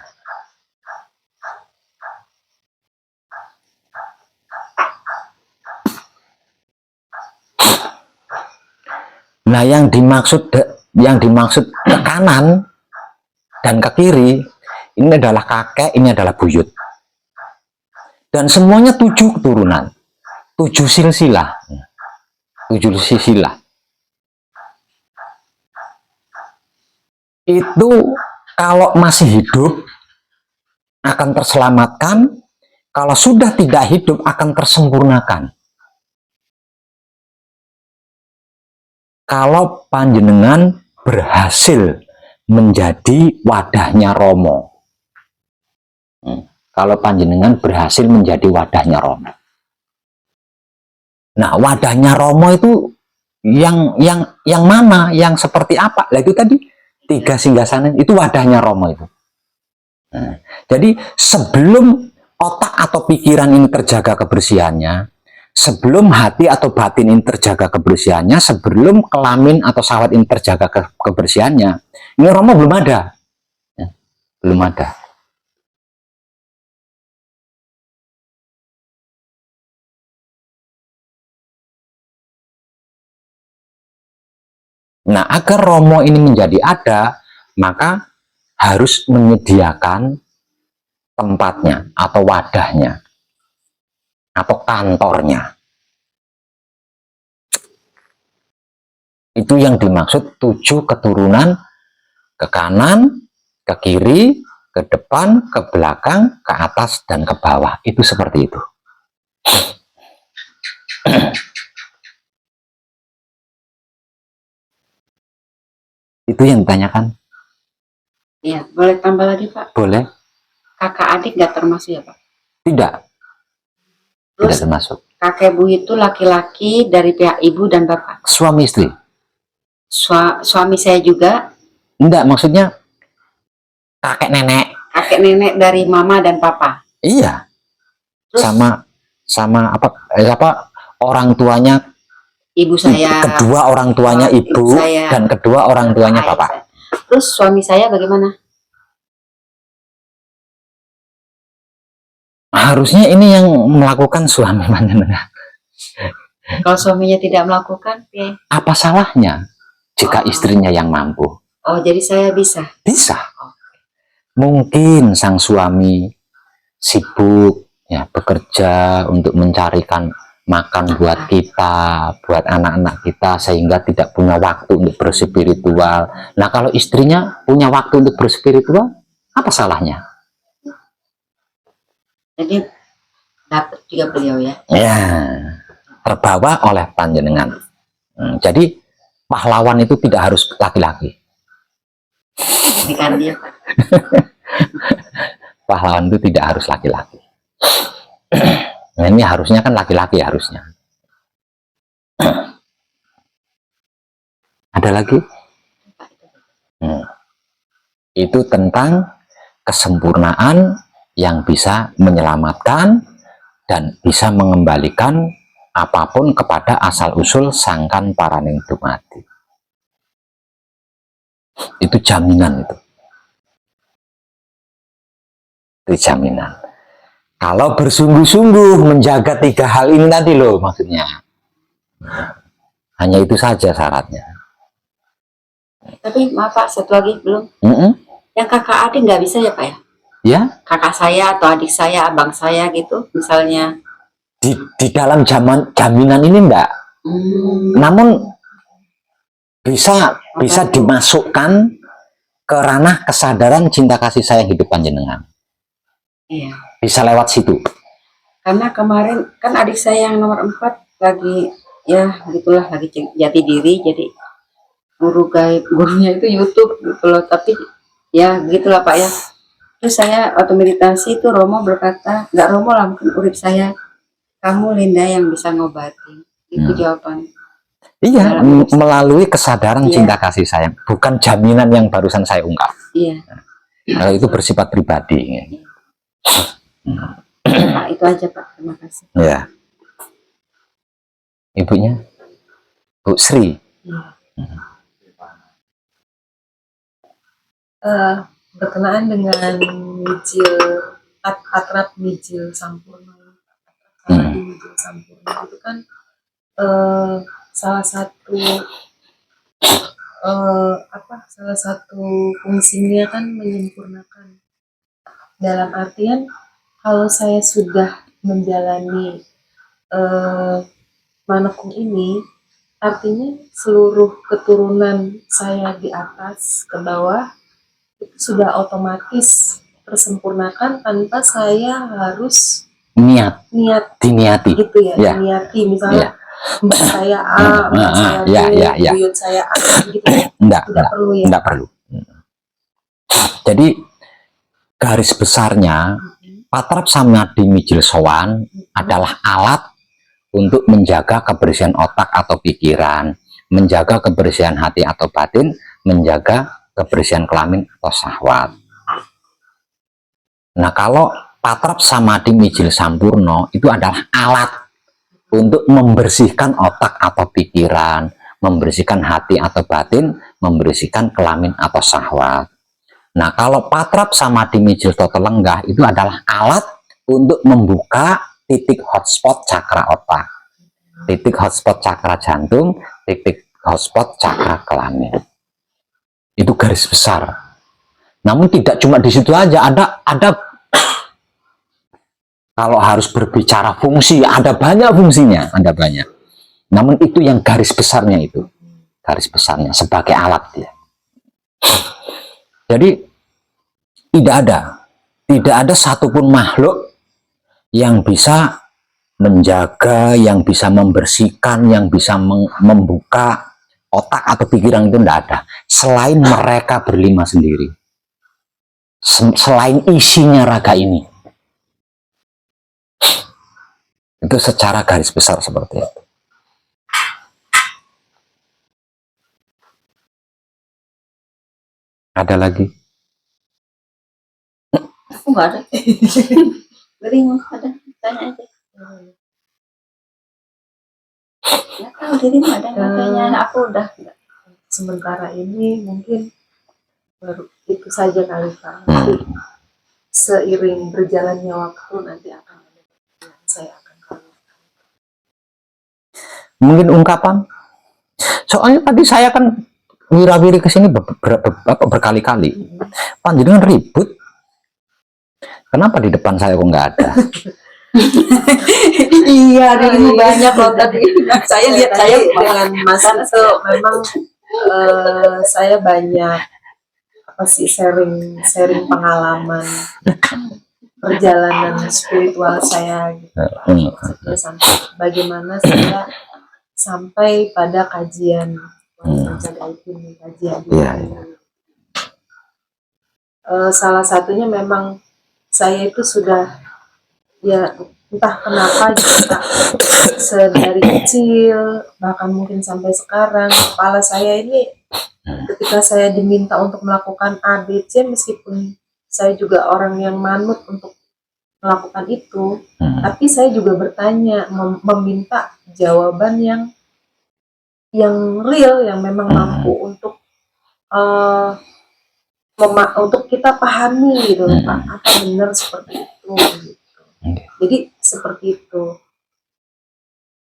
Nah, yang dimaksud ke kanan dan ke kiri ini adalah kakek, ini adalah buyut. Dan semuanya 7 keturunan, 7 silsilah. 7 silsilah. Itu kalau masih hidup akan terselamatkan, kalau sudah tidak hidup akan tersempurnakan. Kalau panjenengan berhasil menjadi wadahnya Romo. Kalau panjenengan berhasil menjadi wadahnya Romo. Nah, wadahnya Romo itu yang mana? Yang seperti apa? Lah itu tadi 3 singgasanan itu wadahnya Romo itu. Nah, jadi sebelum otak atau pikiran ini terjaga kebersihannya, sebelum hati atau batin ini terjaga kebersihannya, sebelum kelamin atau syahwat ini terjaga kebersihannya, ini Romo belum ada. Ya, belum ada. Nah, agar Romo ini menjadi ada, maka harus menyediakan tempatnya atau wadahnya atau kantornya. Itu yang dimaksud 7 keturunan ke kanan, ke kiri, ke depan, ke belakang, ke atas, dan ke bawah. Itu seperti itu. Itu yang ditanyakan. Iya, boleh tambah lagi Pak? Boleh. Kakak adik nggak termasuk ya Pak? Tidak. Terus Tidak termasuk. kakek bu itu laki-laki dari pihak ibu dan bapak? Suami istri. Suami saya juga? Enggak, maksudnya kakek nenek. Kakek nenek dari mama dan papa? Iya. Terus, sama apa orang tuanya ibu saya. Kedua orang tuanya ibu saya, dan kedua orang tuanya bapak. Saya. Terus suami saya bagaimana? Harusnya ini yang melakukan suami panjenengan. Kalau suaminya tidak melakukan, ya. Apa salahnya jika istrinya yang mampu? Oh, jadi saya bisa? Bisa. Mungkin sang suami sibuk ya bekerja untuk mencarikan makan buat kita, buat anak-anak kita, sehingga tidak punya waktu untuk berspiritual. Nah, kalau istrinya punya waktu untuk berspiritual, apa salahnya? Jadi dapat juga beliau ya? Ya, terbawa oleh panjenengan. Jadi pahlawan itu tidak harus laki-laki. Bukan dia. Pahlawan itu tidak harus laki-laki. Nah, ini harusnya kan laki-laki harusnya. Ada lagi? itu tentang kesempurnaan yang bisa menyelamatkan dan bisa mengembalikan apapun kepada asal-usul sangkan paraning dumadi. Itu jaminan itu. Itu jaminan. Kalau bersungguh-sungguh menjaga 3 hal ini tadi loh maksudnya. Hanya itu saja syaratnya. Tapi maaf Pak, satu lagi belum. Yang kakak adik nggak bisa ya Pak ya? Ya. Kakak saya atau adik saya, abang saya gitu, misalnya. Di dalam jaminan ini enggak. Namun bisa dimasukkan ke ranah kesadaran cinta kasih sayang hidup panjenengan. Iya. Bisa lewat situ. Karena kemarin kan adik saya yang nomor 4 lagi ya gitulah lagi jati diri, jadi gurunya itu YouTube gitu loh, tapi ya gitulah Pak ya. Terus saya waktu meditasi itu Romo berkata, nggak Romo lah mungkin urip saya, kamu Linda yang bisa ngobatin. Itu jawaban. Iya, melalui kesadaran cinta kasih sayang, bukan jaminan yang barusan saya ungkap. Iya. Kalau itu bersifat pribadi. Pak, itu aja Pak, terima kasih. Ya. Ibunya Bu Sri. Berkenaan dengan Mijil Atrap Mijil Sampurna, Mijil Sampurna itu kan salah satu fungsinya kan menyempurnakan. Dalam artian kalau saya sudah menjalani manekung ini, artinya seluruh keturunan saya di atas ke bawah itu sudah otomatis tersempurnakan tanpa saya harus diniati gitu ya. Diniati misalnya mbak saya A, mbak saya B, buyut saya A gitu ya. Tidak perlu ya. Tidak perlu. Jadi garis besarnya Patrap Samadhi Mijil Sowan adalah alat untuk menjaga kebersihan otak atau pikiran, menjaga kebersihan hati atau batin, menjaga kebersihan kelamin atau syahwat. Nah, kalau Patrap Samadhi Mijil Sampurno itu adalah alat untuk membersihkan otak atau pikiran, membersihkan hati atau batin, membersihkan kelamin atau syahwat. Nah, kalau Patrap Samadhi Mijil Toto Lenggah itu adalah alat untuk membuka titik hotspot cakra otak, titik hotspot cakra jantung, titik hotspot cakra kelamin. Itu garis besar. Namun tidak cuma di situ aja, ada kalau harus berbicara fungsi, ada banyak fungsinya, ada banyak. Namun itu yang garis besarnya itu, garis besarnya sebagai alat dia. Jadi tidak ada satupun makhluk yang bisa menjaga, yang bisa membersihkan, yang bisa membuka otak atau pikiran itu tidak ada. Selain mereka berlima sendiri. Selain isinya raga ini. Itu secara garis besar seperti itu. Ada lagi? Aku nggak ada. Bingung, ada. Tanya aja. Nggak tahu, jadi ada kayaknya aku udah. Sementara ini mungkin baru itu saja kali Pak. Nanti seiring berjalannya waktu nanti akan ada yang saya akan kalikan. Mungkin ungkapan. Soalnya tadi saya kan wirawiri ke sini berkali-kali. Panjenengan ribut. Kenapa di depan saya kok nggak ada? Iya, ini banyak loh tadi. Saya lihat saya dengan Mas itu memang saya banyak sharing pengalaman perjalanan spiritual saya gitu. Sampai bagaimana saya sampai pada kajian kajian salah satunya memang saya itu sudah ya entah kenapa gitu Kak, sedari kecil bahkan mungkin sampai sekarang kepala saya ini Ketika saya diminta untuk melakukan A, B, C, meskipun saya juga orang yang manut untuk melakukan itu, tapi saya juga bertanya, meminta jawaban yang real, yang memang mampu untuk untuk kita pahami gitu loh, Pak, apa benar seperti itu gitu. Jadi seperti itu.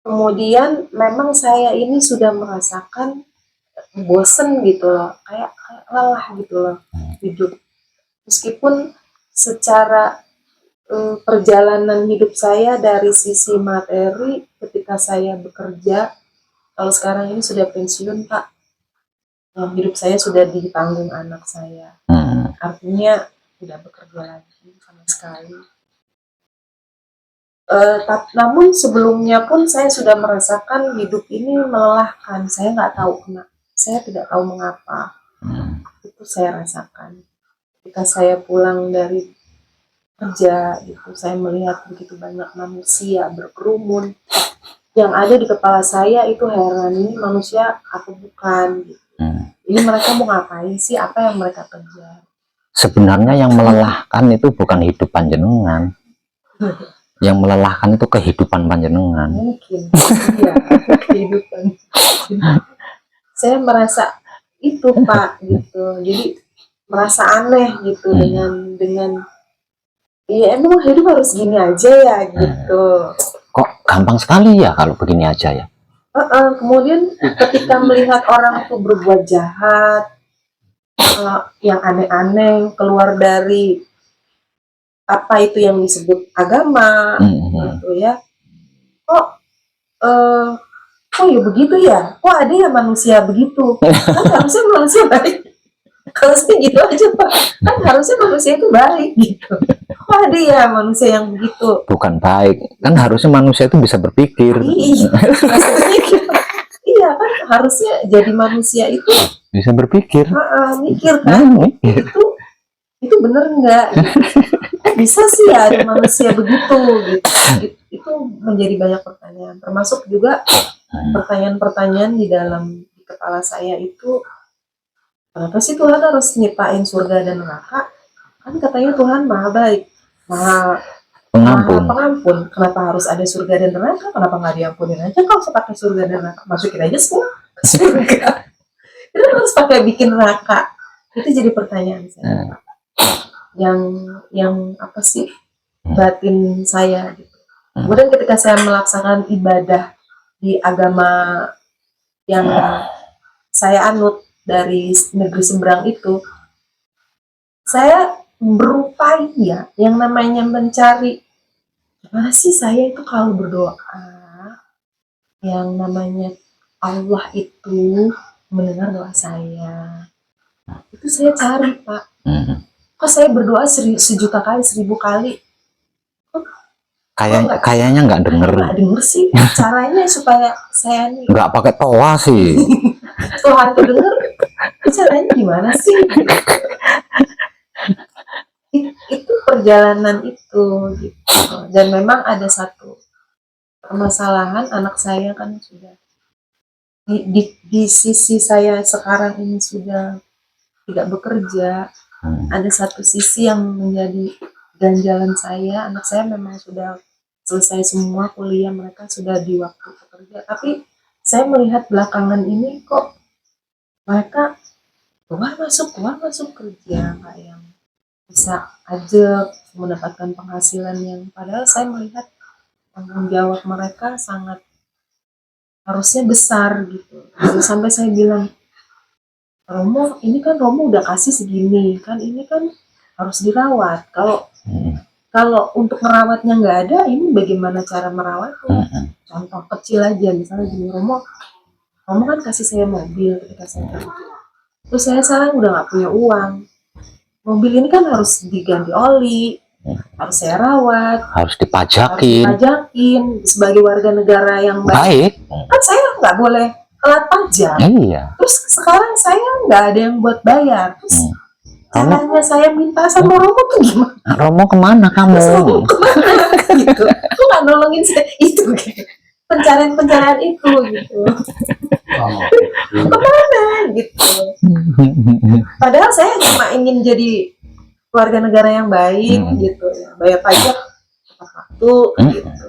Kemudian memang saya ini sudah merasakan bosen gitu loh, kayak lelah gitu loh hidup. Meskipun secara perjalanan hidup saya dari sisi materi ketika saya bekerja, kalau sekarang ini sudah pensiun, Pak, hidup saya sudah ditanggung anak saya, artinya tidak bekerja lagi sama sekali. Namun sebelumnya pun saya sudah merasakan hidup ini melelahkan. Saya nggak tahu kenapa, saya tidak tahu mengapa. Itu saya rasakan ketika saya pulang dari kerja gitu, saya melihat begitu banyak manusia berkerumun. Yang ada di kepala saya itu heran, ini manusia atau bukan gitu. Ini mereka mau ngapain sih, apa yang mereka kejar? Sebenarnya yang melelahkan itu bukan hidup panjenengan. Yang melelahkan itu kehidupan panjenengan. Mungkin iya, kehidupan. Saya merasa itu, Pak, gitu. Jadi merasa aneh gitu dengan iya, emang hidup harus gini aja ya gitu. Kok gampang sekali ya kalau begini aja ya. Kemudian ketika melihat orang itu berbuat jahat, yang aneh-aneh, keluar dari apa itu yang disebut agama, gitu ya. Kok ya begitu ya? Kok ada ya manusia begitu? Kan harusnya manusia baik. Kalau saya gitu aja, Pak, kan harusnya manusia itu baik gitu. Kok ada ya manusia yang begitu? Bukan baik, kan harusnya manusia itu bisa berpikir. Iya kan, harusnya jadi manusia itu bisa berpikir, mikir kan, itu bener nggak? Bisa sih ya ada manusia begitu gitu. Itu menjadi banyak pertanyaan, termasuk juga pertanyaan-pertanyaan di kepala saya itu, kenapa sih Tuhan harus nyiptain surga dan neraka? Kan katanya Tuhan maha baik, maha pengampun. Kenapa harus ada surga dan neraka? Kenapa nggak diampunin aja kalau pakai surga dan neraka? Masukin aja semua ke surga. Kenapa harus pakai bikin neraka? Itu jadi pertanyaan saya, Pak. Yang apa sih batin saya gitu. Kemudian ketika saya melaksanakan ibadah di agama yang saya anut dari negeri seberang itu, saya berupaya yang namanya mencari gimana sih saya itu kalau berdoa, yang namanya Allah itu mendengar doa saya. Itu saya cari, Pak. Kok saya berdoa 1.000 kali, 1.000 kali, kayaknya nggak denger. Nggak denger sih. Caranya supaya saya nih nggak pakai toa sih. Tuhan tuh denger, caranya gimana sih? Itu perjalanan itu gitu. Dan memang ada satu permasalahan, anak saya kan sudah di sisi saya sekarang ini sudah tidak bekerja. Ada satu sisi yang menjadi ganjalan saya, anak saya memang sudah selesai semua kuliah, mereka sudah di waktu bekerja, tapi saya melihat belakangan ini kok mereka keluar masuk kerja, nggak yang bisa aja mendapatkan penghasilan yang, padahal saya melihat tanggung jawab mereka sangat harusnya besar gitu. Sampai saya bilang, Romo, ini kan Romo udah kasih segini, kan ini kan harus dirawat. Kalau untuk merawatnya nggak ada, ini bagaimana cara merawatnya? Contoh kecil aja, misalnya gini, Romo kan kasih saya mobil ketika saya kerja. Terus saya sekarang udah nggak punya uang. Mobil ini kan harus diganti oli, harus saya rawat, harus dipajakin sebagai warga negara yang baik. Kan saya nggak boleh telat pajak. Iya. Terus sekarang saya nggak ada yang buat bayar. Terus caranya saya minta sama Romo tuh gimana? Romo kemana kamu? Terus Romo kemana gitu? Kok nggak nolongin saya itu? Kan pencarian itu gitu. Kemana gitu. Padahal saya cuma ingin jadi warga negara yang baik gitu ya, bayar pajak tepat waktu gitu.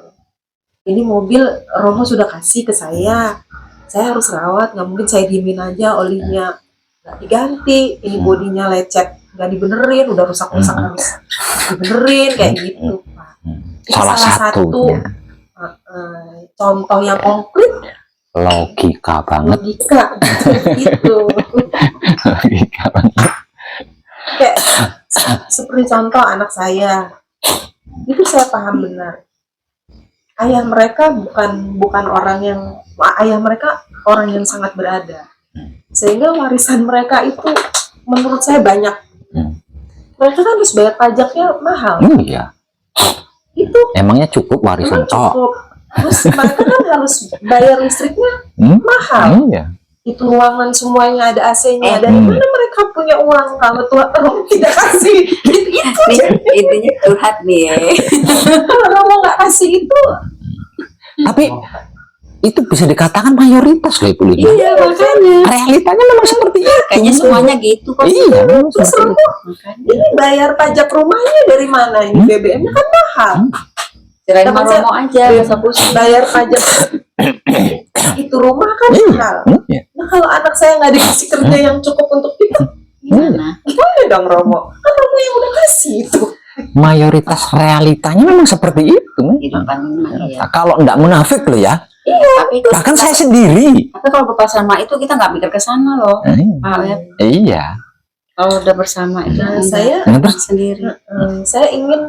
Ini mobil Romo sudah kasih ke saya harus rawat, nggak mungkin saya diemin aja, olinya nggak diganti, ini bodinya lecet nggak dibenerin, udah rusak-rusak harus dibenerin kayak gitu Pak. Itu Salah satu contoh yang konkret, logika banget. logika gitu. Logika banget. Kayak seperti contoh anak saya, itu saya paham benar. Ayah mereka bukan orang yang, ayah mereka orang yang sangat berada, sehingga warisan mereka itu menurut saya banyak. Mereka kan harus bayar pajaknya mahal. Iya. Itu Emangnya cukup warisan tok? cukup. Terus mereka kan harus bayar listriknya mahal. Iya. Itu ruangan semuanya ada AC-nya. Dari mana mereka punya uang kalau Tuhan tidak kasih? Itu Intinya curhat nih. kalau Romo nggak kasih itu, Tapi itu bisa dikatakan mayoritas loh Ibu Lina. iya makanya. Realitanya memang seperti itu. Kayaknya semuanya gitu kok. Iya, memang Terus seperti Romo Makanya. ini bayar pajak rumahnya dari mana? Ini BBM-nya kan mahal. Serahin Teman sama saya- Romo aja, nggak usah pusing. Bayar pajak itu rumah kan mahal. Iya. Nah kalau anak saya nggak dikasih kerja yang cukup untuk itu, Gimana? gimana dong Romo? Kan Romo yang udah kasih itu. Mayoritas realitanya memang seperti itu. Kehidupan ini ya. Nah, kalau enggak munafik loh ya. Tapi itu, Bahkan saya sendiri. tapi kalau bersama itu kita nggak mikir ke sana loh. Pak ya. Iya. Kalau udah bersama itu Nah, enggak. saya Nah, terus sendiri. saya ingin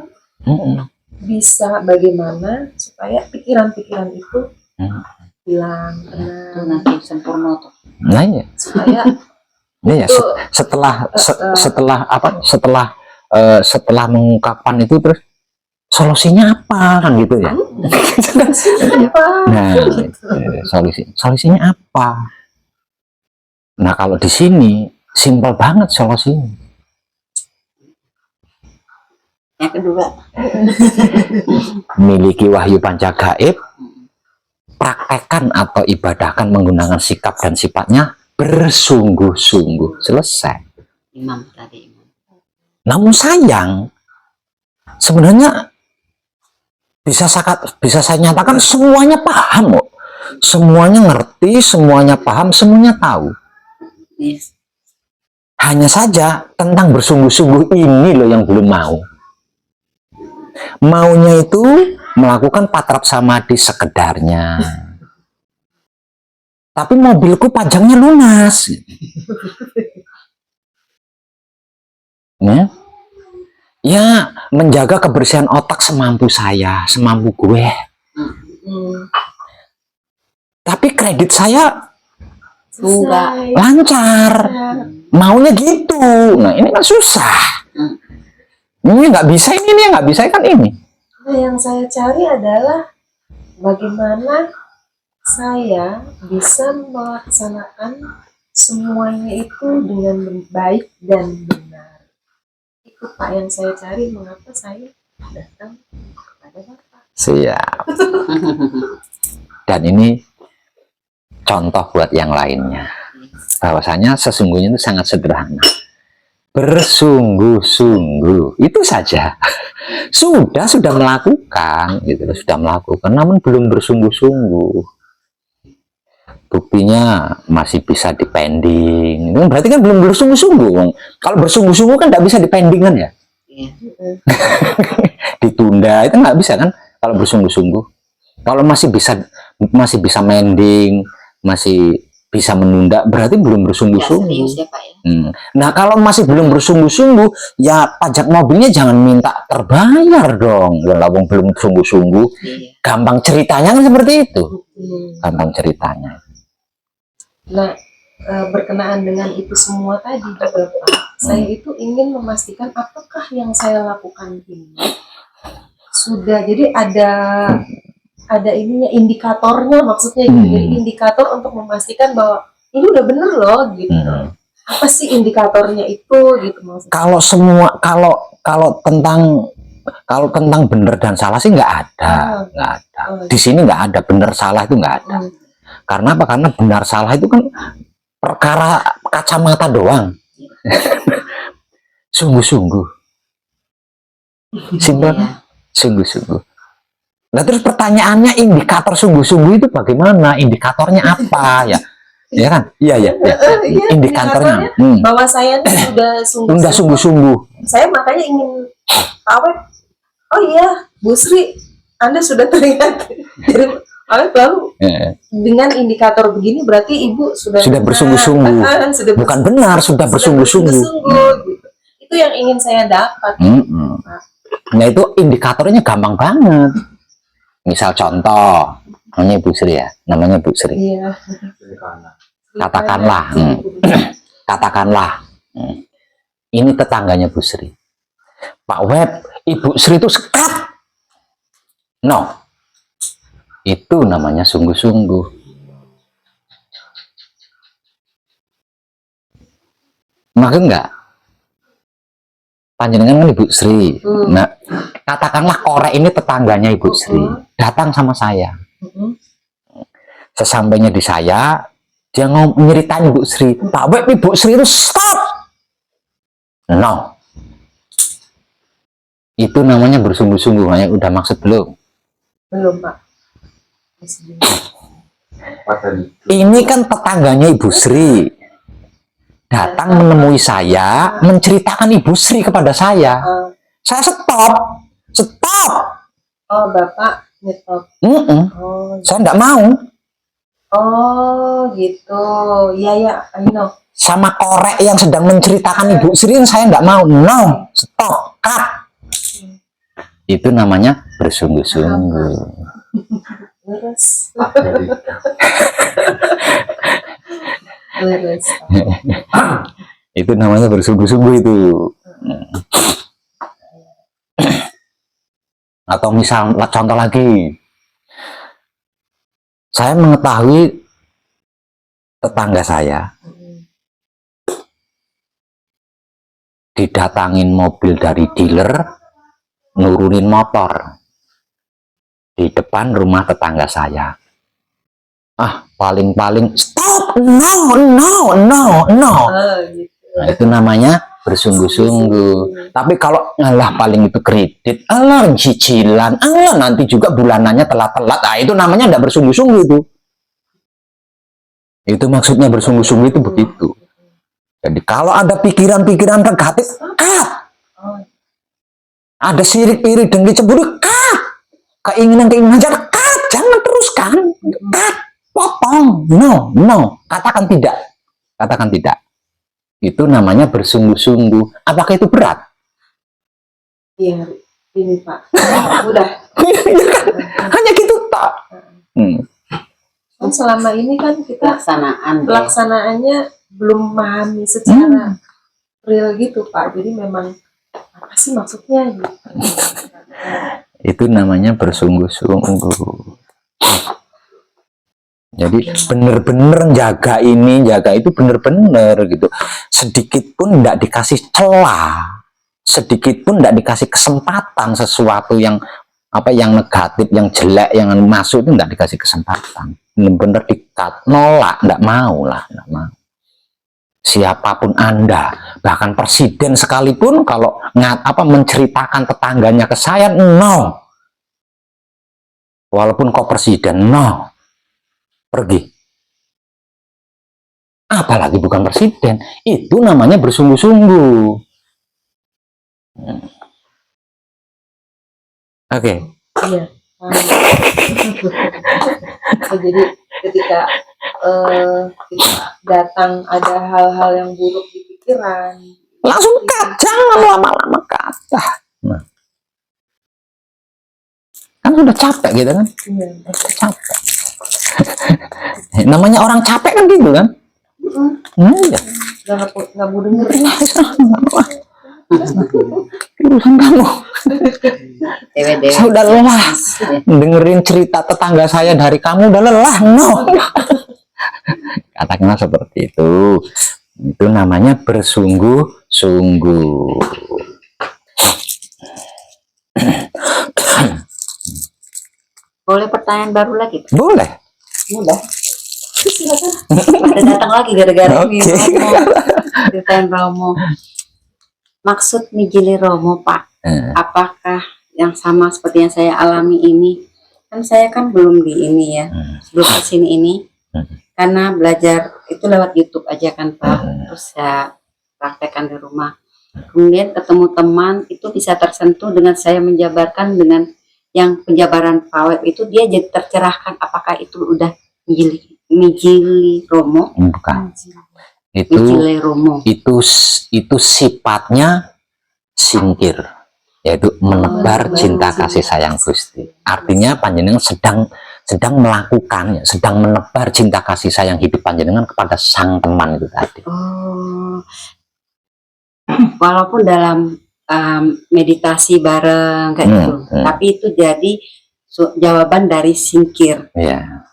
Mm-mm. bisa bagaimana supaya pikiran-pikiran itu Hmm. hilang, Itu tenang, nanti sempurna tuh. Nah, iya. supaya Iya, itu setelah mengungkapkan itu terus solusinya apa kan gitu ya. apa? Nah, solusinya apa? Nah, kalau di sini simpel banget solusinya. Yang kedua, Miliki wahyu panca gaib, praktekkan atau ibadahkan menggunakan sikap dan sifatnya bersungguh-sungguh. Selesai. imam tadi. Namun sayang, sebenarnya bisa saya nyatakan semuanya paham kok. Semuanya ngerti, semuanya paham, semuanya tahu. Yes. Hanya saja tentang bersungguh-sungguh ini loh yang belum mau. Maunya itu melakukan patrap samadhi sekedarnya. Tapi mobilku pajaknya lunas. Ya, menjaga kebersihan otak semampu saya, semampu gue. Tapi kredit saya Selesai. lancar. Maunya gitu. Nah, ini kan susah. Ini nggak bisa, ini nggak bisa kan ini. Nah, yang saya cari adalah bagaimana saya bisa melaksanakan semuanya itu dengan baik dan benar. Itu Pak yang saya cari, mengapa saya datang kepada Bapak. Siap. Dan ini contoh buat yang lainnya. Bahwasanya sesungguhnya itu sangat sederhana. Bersungguh-sungguh itu saja. Sudah melakukan gitu, sudah melakukan, namun belum bersungguh-sungguh. Buktinya masih bisa dipending. Itu berarti kan belum bersungguh-sungguh. Kalau bersungguh-sungguh kan nggak bisa dipending kan ya? Iya. Ditunda itu nggak bisa kan kalau bersungguh-sungguh. Kalau masih bisa mending, masih bisa menunda, berarti belum Ya, bersungguh-sungguh. serius ya Pak ya. Nah, kalau masih belum bersungguh-sungguh, ya pajak mobilnya jangan minta terbayar dong. Walaupun belum sungguh-sungguh, Iya. gampang ceritanya kan seperti itu. Gampang ceritanya. Nah, berkenaan dengan itu semua tadi juga Pak, saya itu ingin memastikan apakah yang saya lakukan ini sudah, jadi ada ininya, indikatornya, maksudnya gitu. Jadi indikator untuk memastikan bahwa ini udah bener loh gitu. Apa sih indikatornya itu gitu maksudnya? Kalau tentang kalau tentang benar dan salah sih nggak ada, nggak ada. Di sini nggak ada benar salah, itu nggak ada. Karena apa? Karena benar salah itu kan perkara kacamata doang. Sungguh-sungguh, simpel, sungguh-sungguh. Nah terus pertanyaannya, indikator sungguh-sungguh itu bagaimana? Indikatornya apa ya? Ya kan? Iya. Indikatornya bahwa saya nih udah sungguh-sungguh. Saya makanya ingin tahu. Oh iya, Bu Sri, Anda sudah terlihat dari awet baru dengan indikator begini, berarti Ibu sudah bersungguh-sungguh. Bukan benar, sudah bersungguh-sungguh. Gitu. Itu yang ingin saya dapat. Nah itu indikatornya gampang banget. Misal contoh, namanya Bu Sri ya, namanya Bu Sri. Iya. Katakanlah, ini tetangganya Bu Sri. Pak Web, Ibu Sri itu sekat. No, itu namanya sungguh-sungguh. Maka enggak? Panjenengan kan Ibu Sri. Nah, katakanlah korek ini tetangganya Ibu Sri. Datang sama saya. Sesampainya di saya, dia nyeritain Ibu Sri. Pak Web, Ibu Sri itu stop. No. Itu namanya bersungguh-sungguh. Udah maksud belum? Belum, Pak. Ini kan tetangganya Ibu Sri. Datang menemui saya, menceritakan Ibu Sri kepada saya. Saya stop. Oh, Bapak nyetop. Saya enggak mau. Oh, gitu. Iya, I know. Sama korek yang sedang menceritakan Ibu Sri, saya enggak mau. No, stop, cut. Itu namanya bersungguh-sungguh. Lurus. Itu namanya bersungguh-sungguh itu. Atau misal contoh lagi, saya mengetahui tetangga saya didatangin mobil dari dealer, nurunin motor di depan rumah tetangga saya. Paling stop, no. Gitu. Nah, itu namanya bersungguh-sungguh. Tapi kalau ngalah paling itu kredit, cicilan, nanti juga bulanannya telat-telat. Itu namanya enggak bersungguh-sungguh itu. Itu maksudnya bersungguh-sungguh itu begitu. Jadi kalau ada pikiran-pikiran negatif, ada sirik iri dengki cemburu, keinginan jahat, jangan teruskan, potong, no, katakan tidak. Itu namanya bersungguh-sungguh. Apakah itu berat? Iya, ini Pak, udah. Hanya gitu tak. Selama ini kan kita pelaksanaannya belum memahami secara real gitu Pak. Jadi memang apa sih maksudnya? Gitu. Itu namanya bersungguh-sungguh. Jadi bener-bener jaga itu bener-bener gitu. Sedikit pun tidak dikasih celah, sedikit pun tidak dikasih kesempatan sesuatu yang negatif, yang jelek, yang masuk itu tidak dikasih kesempatan. Bener-bener dikat, nolak, tidak mau. Siapapun Anda, bahkan presiden sekalipun, kalau menceritakan tetangganya ke saya, no. Walaupun kau presiden, no. Pergi. Apalagi bukan presiden, itu namanya bersungguh-sungguh. Oke. Iya. Jadi ketika datang ada hal-hal yang buruk di pikiran, langsung cut, jangan lama-lama kata. Kan sudah capek gitu kan? Iya. Capek. Namanya orang capek kan gitu kan? Iya. Nggak mau denger. Urusan kamu. Saya udah lelah dengerin cerita tetangga saya dari kamu, udah lelah. No. Katakanlah seperti itu. Itu namanya bersungguh-sungguh. Boleh pertanyaan baru lagi, Pak? Boleh. Mudah. Silakan. Ada datang lagi gara-gara ini. Oke. Romo. Ceritain Romo. Maksud mijili Romo, Pak, apakah yang sama seperti yang saya alami ini? Kan saya kan belum di ini ya, belum kesini ini, karena belajar itu lewat YouTube aja kan Pak, terus saya praktekkan di rumah. Kemudian ketemu teman itu bisa tersentuh dengan saya menjabarkan dengan yang penjabaran Pak Web itu, dia jadi tercerahkan. Apakah itu udah mijili Romo? Bukan. Mijili Romo. Itu sifatnya singkir, yaitu menebar cinta kasih sayang Gusti. Artinya panjenengan sedang melakukan, sedang menebar cinta kasih sayang hidup panjenengan kepada sang teman itu tadi. Oh, walaupun dalam meditasi bareng kayak gitu, tapi itu jadi jawaban dari singkir. Ya,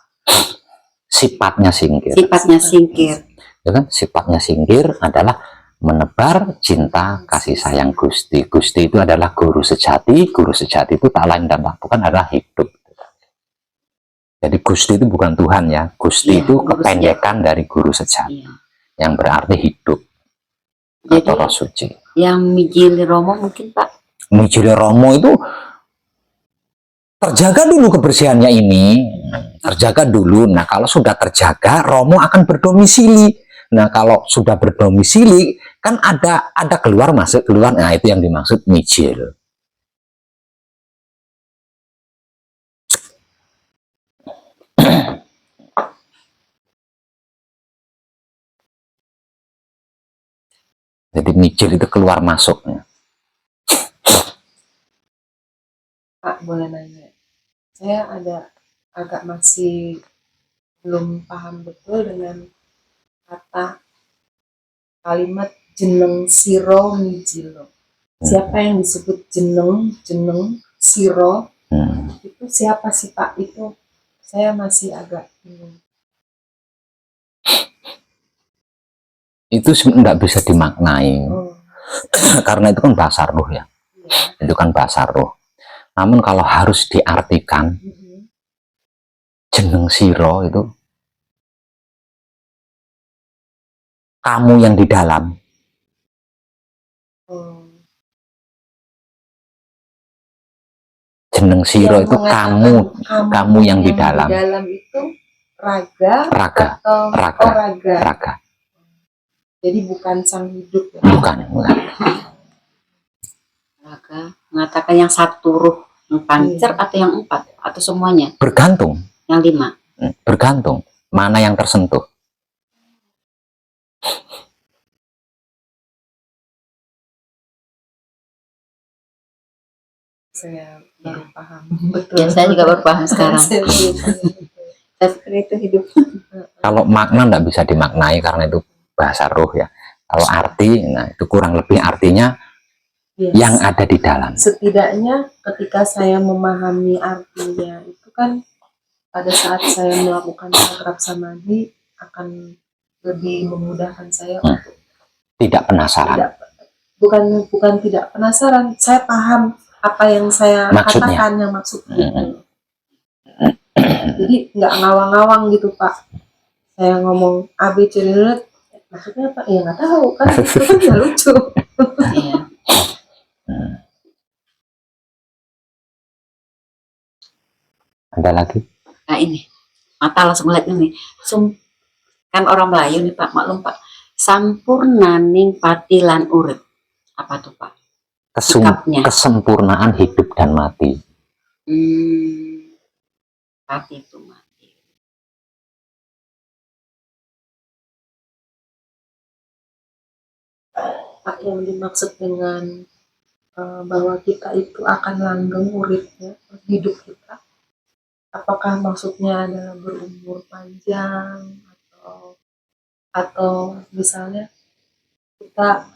sifatnya singkir. Sifatnya singkir. Ya kan? Sifatnya singkir adalah menebar cinta kasih sayang Gusti. Gusti itu adalah guru sejati. Guru sejati itu tak lain dan bukan adalah hidup. Jadi Gusti itu bukan Tuhan ya. Gusti itu kependekan dari guru sejati, yang berarti hidup. Jadi, atau roh suci. Yang mijili Romo mungkin Pak? Mijili Romo itu terjaga dulu kebersihannya ini, terjaga dulu. Nah kalau sudah terjaga, Romo akan berdomisili. Nah kalau sudah berdomisili, kan ada keluar masuk keluar. Nah itu yang dimaksud mijil. Jadi mijil itu keluar masuknya. Pak, boleh nanya? Saya agak masih belum paham betul dengan kata kalimat jeneng siro mijilo. Siapa yang disebut jeneng siro? Itu siapa sih Pak? Itu saya masih agak bingung. Itu tidak bisa dimaknai. Karena itu kan bahasa roh ya. Itu kan bahasa roh. Namun kalau harus diartikan, jeneng siro itu kamu yang di dalam. Jeneng siro itu kamu yang di dalam. Di dalam itu raga. Raga. Jadi bukan sang hidup ya? Bukan. Raga mengatakan yang satu ruh, yang pancer atau yang 4 atau semuanya? Bergantung. Yang 5. Bergantung mana yang tersentuh. Saya baru paham betul. Ya, saya juga baru paham sekarang. Saya pikir itu hidup. Kalau makna tidak bisa dimaknai karena itu bahasa roh ya. Kalau arti, nah itu kurang lebih artinya yang ada di dalam. Setidaknya ketika saya memahami artinya itu kan pada saat saya melakukan akrab samadhi akan lebih memudahkan saya untuk tidak penasaran. Bukan tidak penasaran, saya paham apa yang saya katakan yang maksudnya. Jadi nggak ngawang-ngawang gitu Pak. Saya ngomong ABC maksudnya apa? Ya nggak tahu kan, itu kan ya lucu. Ada lagi? Nah ini mata langsung lihat ini. Kan orang Melayu nih Pak, maklum Pak. Sampurnaning patilan urip. Apa tuh Pak? Kesempurnaan hidup dan mati. Mati itu mati. Pak, yang dimaksud dengan bahwa kita itu akan langgeng uripnya, hidup kita, apakah maksudnya adalah berumur panjang atau misalnya kita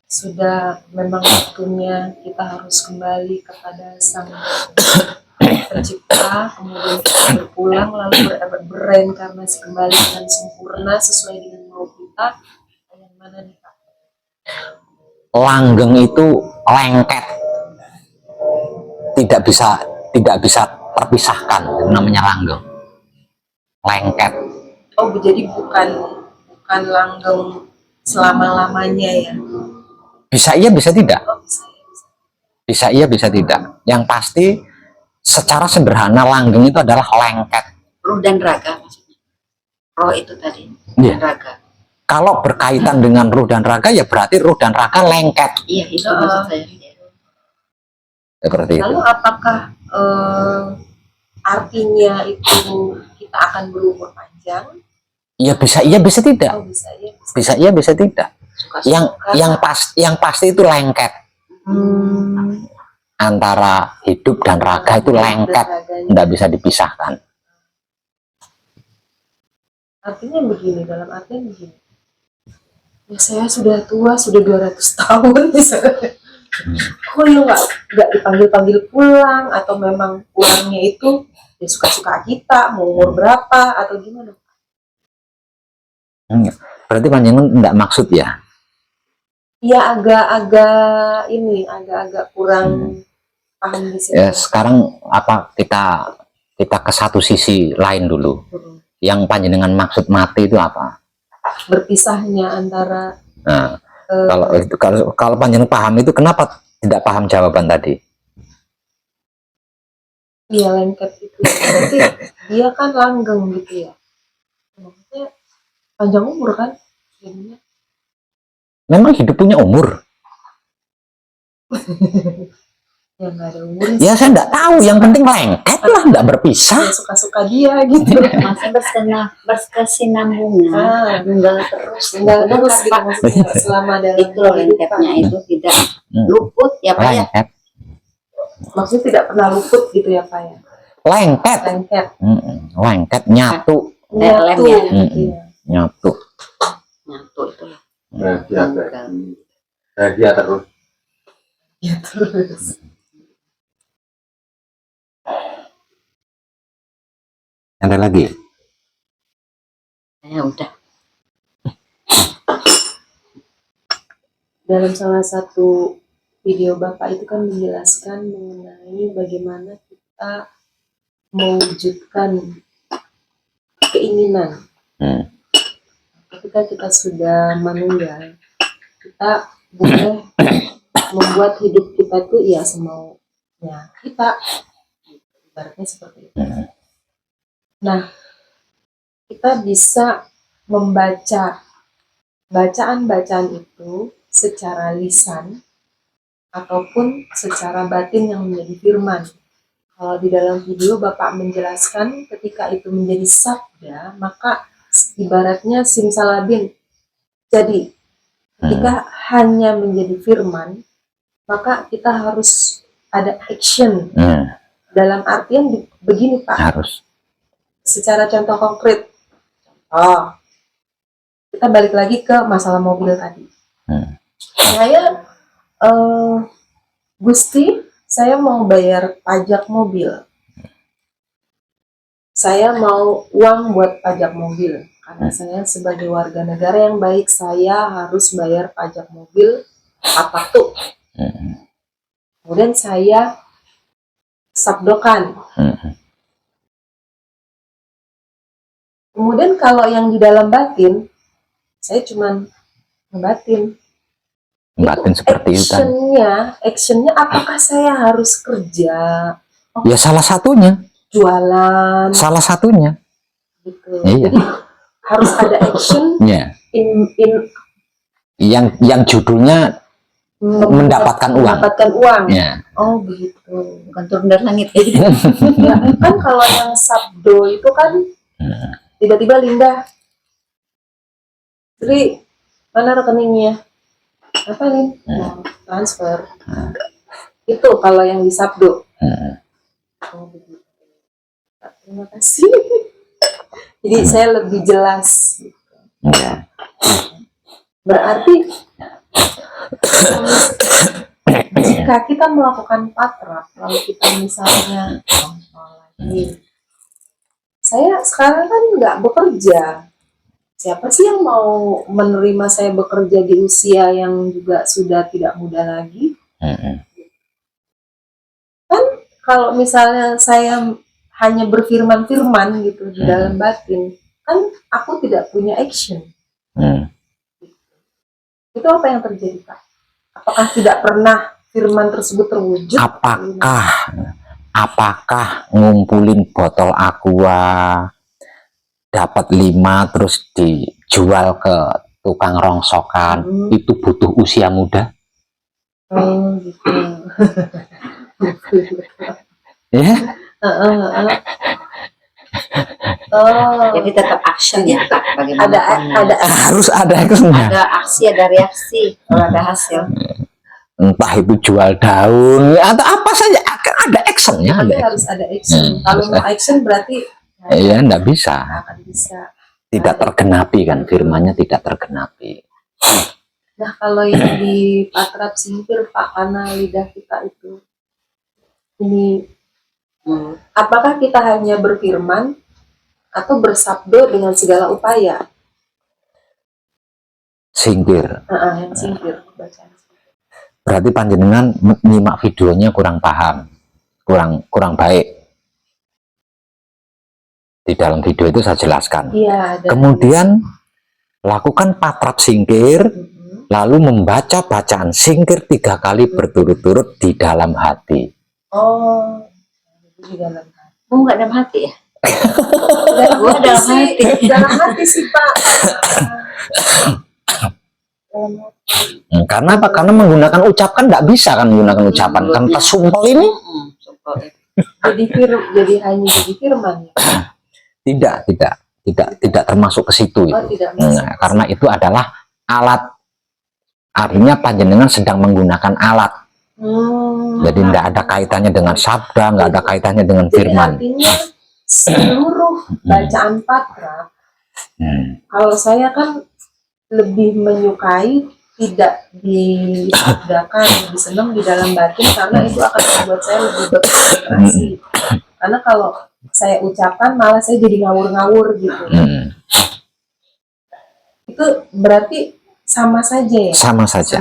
sudah memang waktunya kita harus kembali kepada sang pencipta, kemudian kita berpulang lalu bereinkarnasi kembali dengan sempurna sesuai dengan mau kita, yang mana nih Pak? Langgeng itu lengket. tidak bisa terpisahkan, itu namanya langgeng, lengket. Oh, jadi bukan langgeng selama-lamanya ya? Bisa iya, bisa tidak. Oh, bisa ya, bisa. Bisa iya, bisa tidak. Yang pasti secara sederhana langgeng itu adalah lengket. Ruh dan raga maksudnya. Roh itu tadi. Iya. Dan raga. Kalau berkaitan dengan ruh dan raga, ya berarti ruh dan raga lengket. Iya, itu maksud saya. Seperti itu. Lalu apakah artinya itu kita akan berumur panjang? Ya bisa iya, bisa tidak. Oh, bisa ya, bisa. Bisa iya, bisa tidak. Suka-suka. Yang pasti itu lengket. Antara hidup dan raga itu lengket, tidak bisa dipisahkan. Artinya begini, dalam artian begini. Ya saya sudah tua, sudah 200 tahun misalnya. Kok ya nggak dipanggil-panggil pulang, atau memang pulangnya itu ya suka-suka kita, mau umur berapa atau gimana? Berarti panjenengan tidak maksud ya? Ya agak-agak kurang paham di sini. Ya, sekarang apa kita ke satu sisi lain dulu. Yang panjenengan maksud mati itu apa? Berpisahnya antara. Nah, kalau panjenengan paham itu, kenapa tidak paham jawaban tadi? Iya, lengket itu. Berarti dia kan langgeng gitu ya. Maksudnya panjang umur kan? Jadinya. Memang hidup punya umur? Ya nggak ada umurnya. Ya saya nggak tahu. Yang penting lengket lah, nggak berpisah. Ya, suka-suka dia gitu. Masih berkesinambungan. Enggak terus. Enggak terus gitu maksudnya selama dalam Itu loh lengketnya itu tidak luput ya Pak ya. Lengket. Maksudnya tidak pernah luput gitu ya Pak ya. Lengket. Lengket. Lengket, nyatu. Lem ya. Iya. Nyatu. Nyatu itu lah. Dia terus. Ya terus. Ada lagi? Ya udah. Dalam salah satu video Bapak itu kan menjelaskan mengenai bagaimana kita mewujudkan keinginan. Ketika kita sudah meninggal, kita boleh membuat hidup kita itu ya semaunya kita. Ibaratnya seperti itu. Nah, kita bisa membaca bacaan-bacaan itu secara lisan ataupun secara batin yang menjadi firman. Kalau di dalam video Bapak menjelaskan ketika itu menjadi sabda, maka ibaratnya simsalabim. Jadi ketika hanya menjadi firman, maka kita harus ada action. Dalam artian begini Pak. Harus. Secara contoh konkret. Kita balik lagi ke masalah mobil tadi. Saya Gusti, saya mau bayar pajak mobil. Saya mau uang buat pajak mobil. Karena saya sebagai warga negara yang baik, saya harus bayar pajak mobil apa tuh. Kemudian saya sabdokan. Kemudian kalau yang di dalam batin, saya cuman ngebatin. Batin seperti itu kan. Actionnya apakah saya harus kerja? Ya salah satunya. Jualan. Salah satunya. Gitu. Iya. Jadi harus ada action. Ya. in Yang judulnya mendapatkan uang. Mendapatkan uang. Ya. Oh begitu. Bukan turun dari langit ya. Ya, kan kalau yang sabdo itu kan tiba-tiba Linda, Tri, mana rekeningnya? Apa Lin? Mau transfer. Itu kalau yang di sabdo. Oh begitu. Terima kasih. Jadi saya lebih jelas. Ya. Berarti jika kita melakukan patra, lalu kita misalnya saya sekarang kan nggak bekerja. Siapa sih yang mau menerima saya bekerja di usia yang juga sudah tidak muda lagi? Kan kalau misalnya saya hanya berfirman-firman gitu di dalam batin, kan aku tidak punya action. Itu apa yang terjadi, Pak? Apakah tidak pernah firman tersebut terwujud? Apakah ngumpulin botol aqua dapat 5 terus dijual ke tukang rongsokan itu butuh usia muda? Gitu. Ya. Jadi tetap action ya, Pak. Bagaimana ada harus ada actionnya. Ada aksi, ada reaksi, kalau ada hasil. Entah itu jual daun atau apa saja, ada actionnya. Harus ada action. Kalau mau action berarti ya enggak bisa. Akan bisa. Tidak tergenapi kan, firmannya tidak tergenapi. Nah, kalau yang di patrap singkir, Pak, karena lidah kita itu ini, apakah kita hanya berfirman atau bersabdo dengan segala upaya? Singkir. Yang singkir bacaan. Berarti panjenengan nyimak videonya kurang paham, kurang baik. Di dalam video itu saya jelaskan. Iya, kemudian lakukan patrap singkir, lalu membaca bacaan singkir 3 kali berturut-turut di dalam hati. Oh, di dalam hati. Enggak dalam hati ya? Gua dalam hati. Dalam hati sih, Pak. Karena apa? Karena menggunakan ucapan nggak bisa kan, menggunakan ucapan kan tersumpel ini. Jadi hanya jadi firman. Tidak termasuk ke situ itu. Nah, karena itu adalah alat, artinya panjenengan sedang menggunakan alat. Jadi tidak ada kaitannya dengan sabda, nggak ada kaitannya dengan firman. Artinya seluruh bacaan patrap, kalau saya kan lebih menyukai tidak disabdakan, lebih senang di dalam batin, karena itu akan membuat saya lebih berkonsentrasi. Karena kalau saya ucapan malah saya jadi ngawur-ngawur gitu. Itu berarti sama saja ya? Sama saja.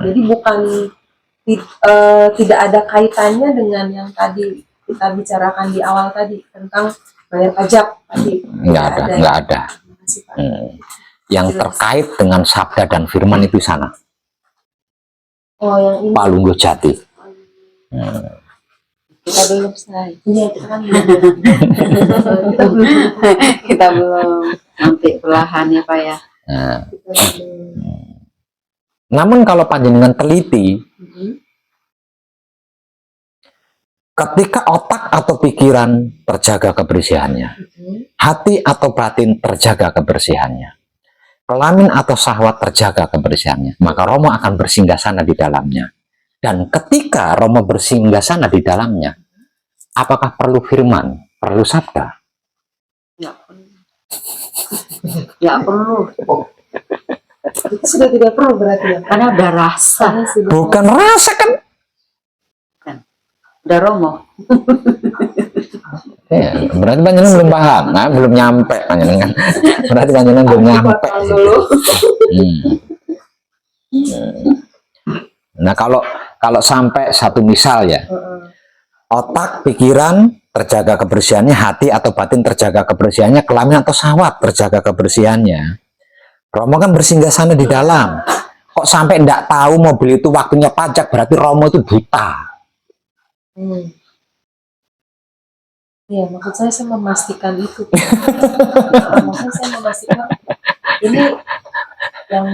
Jadi bukan tidak ada kaitannya dengan yang tadi kita bicarakan di awal tadi tentang bayar pajak tadi. Nggak ada. Yang terkait dengan sabda dan firman itu sana. Oh, yang ini. Pak Lungguh Jati. Kita belum selesai. Iya, kita kan kita belum nanti perlahan ya, Pak ya. Namun kalau panjenengan teliti, ketika otak atau pikiran terjaga kebersihannya, hati atau batin terjaga kebersihannya, kelamin atau syahwat terjaga kebersihannya, maka Romo akan bersinggasana di dalamnya. Dan ketika Romo bersinggasana di dalamnya, apakah perlu firman, perlu sabda? Ya perlu. itu sudah tidak perlu berarti ya? Karena udah rasa. Bukan rasa kan? Udah Romo. Ya, berarti panjenengan belum paham, nah, belum nyampe panjenengan. Berarti panjenengan belum nyampe. Nah, kalau sampai satu misal ya, otak, pikiran terjaga kebersihannya, hati atau batin terjaga kebersihannya, kelamin atau syahwat terjaga kebersihannya, Romo kan bersinggasana di dalam. Kok sampai enggak tahu mobil itu waktunya pajak, berarti Romo itu buta. Ya, maksud saya memastikan itu. Maksud saya memastikan ini yang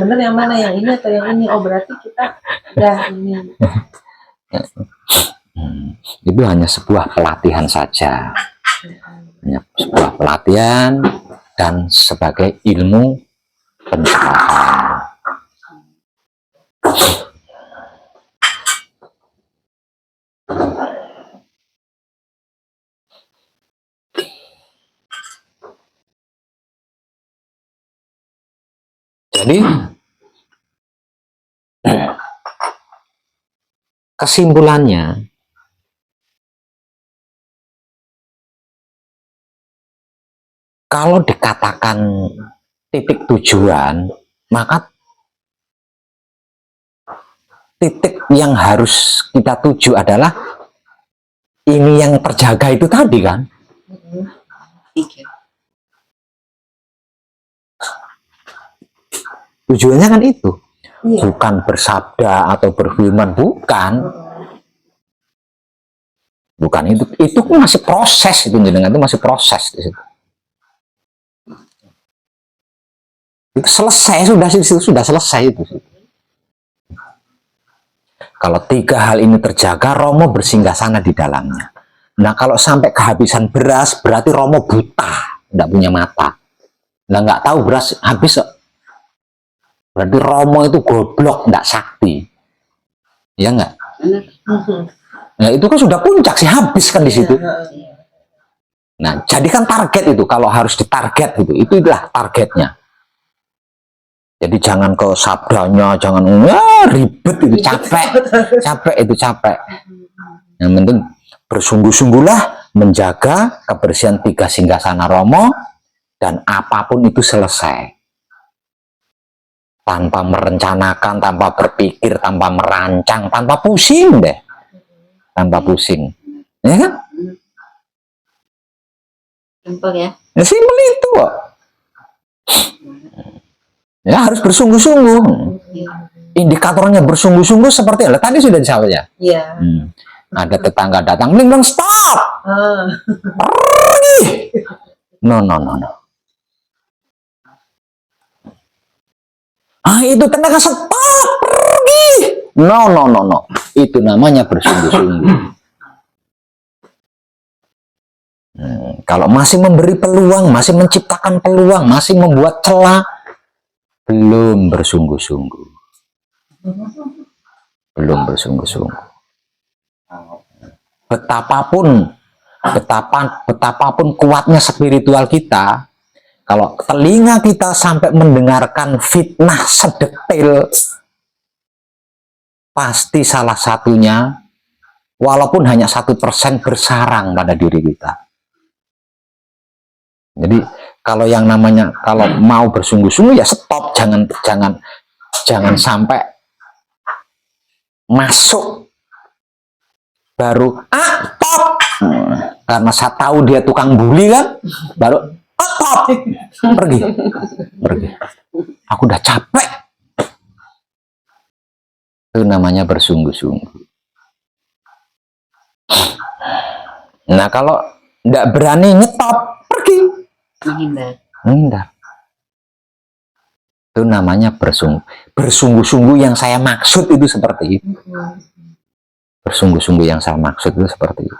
benar yang mana, yang ini atau yang ini. Oh, berarti kita udah ini. Itu hanya sebuah pelatihan saja, hanya sebuah pelatihan dan sebagai ilmu pencerahan. Jadi kesimpulannya, kalau dikatakan titik tujuan, maka titik yang harus kita tuju adalah ini yang terjaga itu tadi kan. Tujuannya kan itu. Iya. Bukan bersabda atau berfirman, bukan. Bukan itu masih proses, itu jenengan itu masih proses di situ. Itu selesai, sudah selesai itu. Kalau 3 hal ini terjaga, Romo bersinggasana di dalamnya. Nah, kalau sampai kehabisan beras, berarti Romo buta, tidak punya mata. Nah, nggak tahu beras habis, berarti Romo itu goblok, tidak sakti. Ya nggak? Nah, itu kan sudah puncak sih, habis kan di situ. Nah, jadikan target itu, kalau harus ditarget itu itulah targetnya. Jadi jangan ke sabdanya, jangan ribet itu, capek itu capek. Yang penting bersungguh-sungguhlah menjaga kebersihan 3 singgasana Romo, dan apapun itu selesai. Tanpa merencanakan, tanpa berpikir, tanpa merancang, tanpa pusing deh. Tanpa pusing. Ya kan? Simpel ya. Ya simpel itu kok. Ya harus bersungguh-sungguh. Indikatornya bersungguh-sungguh seperti apa? Tadi sudah disebut ya. Iya. Ada tetangga datang, bilang stop. Pergi. No. Itu tenaga stop, pergi. No. Itu namanya bersungguh-sungguh. Kalau masih memberi peluang, masih menciptakan peluang, masih membuat celah, belum bersungguh-sungguh. Belum bersungguh-sungguh. Betapapun kuatnya spiritual kita, kalau telinga kita sampai mendengarkan fitnah sedetil, pasti salah satunya, walaupun hanya 1% bersarang pada diri kita. Jadi kalau yang namanya, kalau mau bersungguh-sungguh ya stop, jangan sampai masuk baru stop. Karena saya tahu dia tukang bully kan, baru stop, pergi. Aku udah capek. Itu namanya bersungguh-sungguh. Nah, kalau nggak berani nyetop, pergi. Menghindar. Itu namanya bersungguh-sungguh yang saya maksud itu seperti itu. Bersungguh-sungguh yang saya maksud itu seperti itu.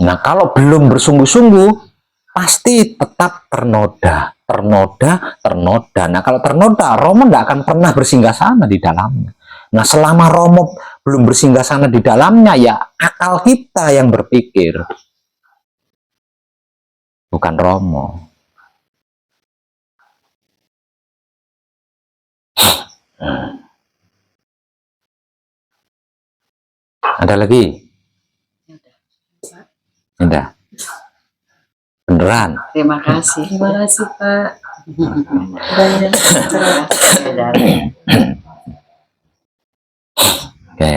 Nah, kalau belum bersungguh-sungguh, pasti tetap ternoda. Nah, kalau ternoda, Romo tidak akan pernah bersinggasana di dalamnya. Nah, selama Romo belum bersinggasana di dalamnya, ya akal kita yang berpikir. Bukan Romo. Ada lagi? Udah. Beneran. Terima kasih. Terima kasih Pak. Banyak Oke.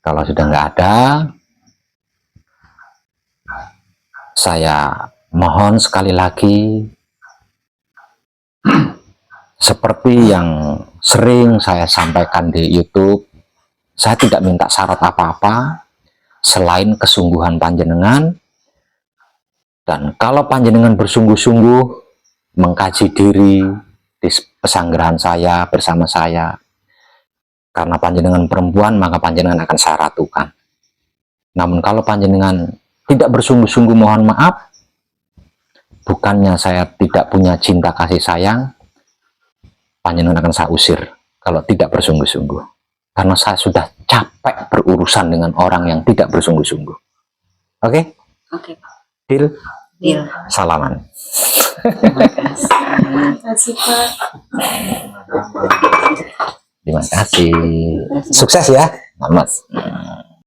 Kalau sudah nggak ada, saya mohon sekali lagi, seperti yang sering saya sampaikan di YouTube, saya tidak minta syarat apa-apa selain kesungguhan panjenengan. Dan kalau panjenengan bersungguh-sungguh mengkaji diri di pesanggerahan saya bersama saya, karena panjenengan perempuan, maka panjenengan akan saya ratukan. Namun kalau panjenengan tidak bersungguh-sungguh, mohon maaf, bukannya saya tidak punya cinta kasih sayang, panjenengan akan saya usir kalau tidak bersungguh-sungguh. Karena saya sudah capek berurusan dengan orang yang tidak bersungguh-sungguh. Oke? Oke. Deal? Deal. Salaman. Terima kasih Pak. Terima kasih. Sukses ya, Mas.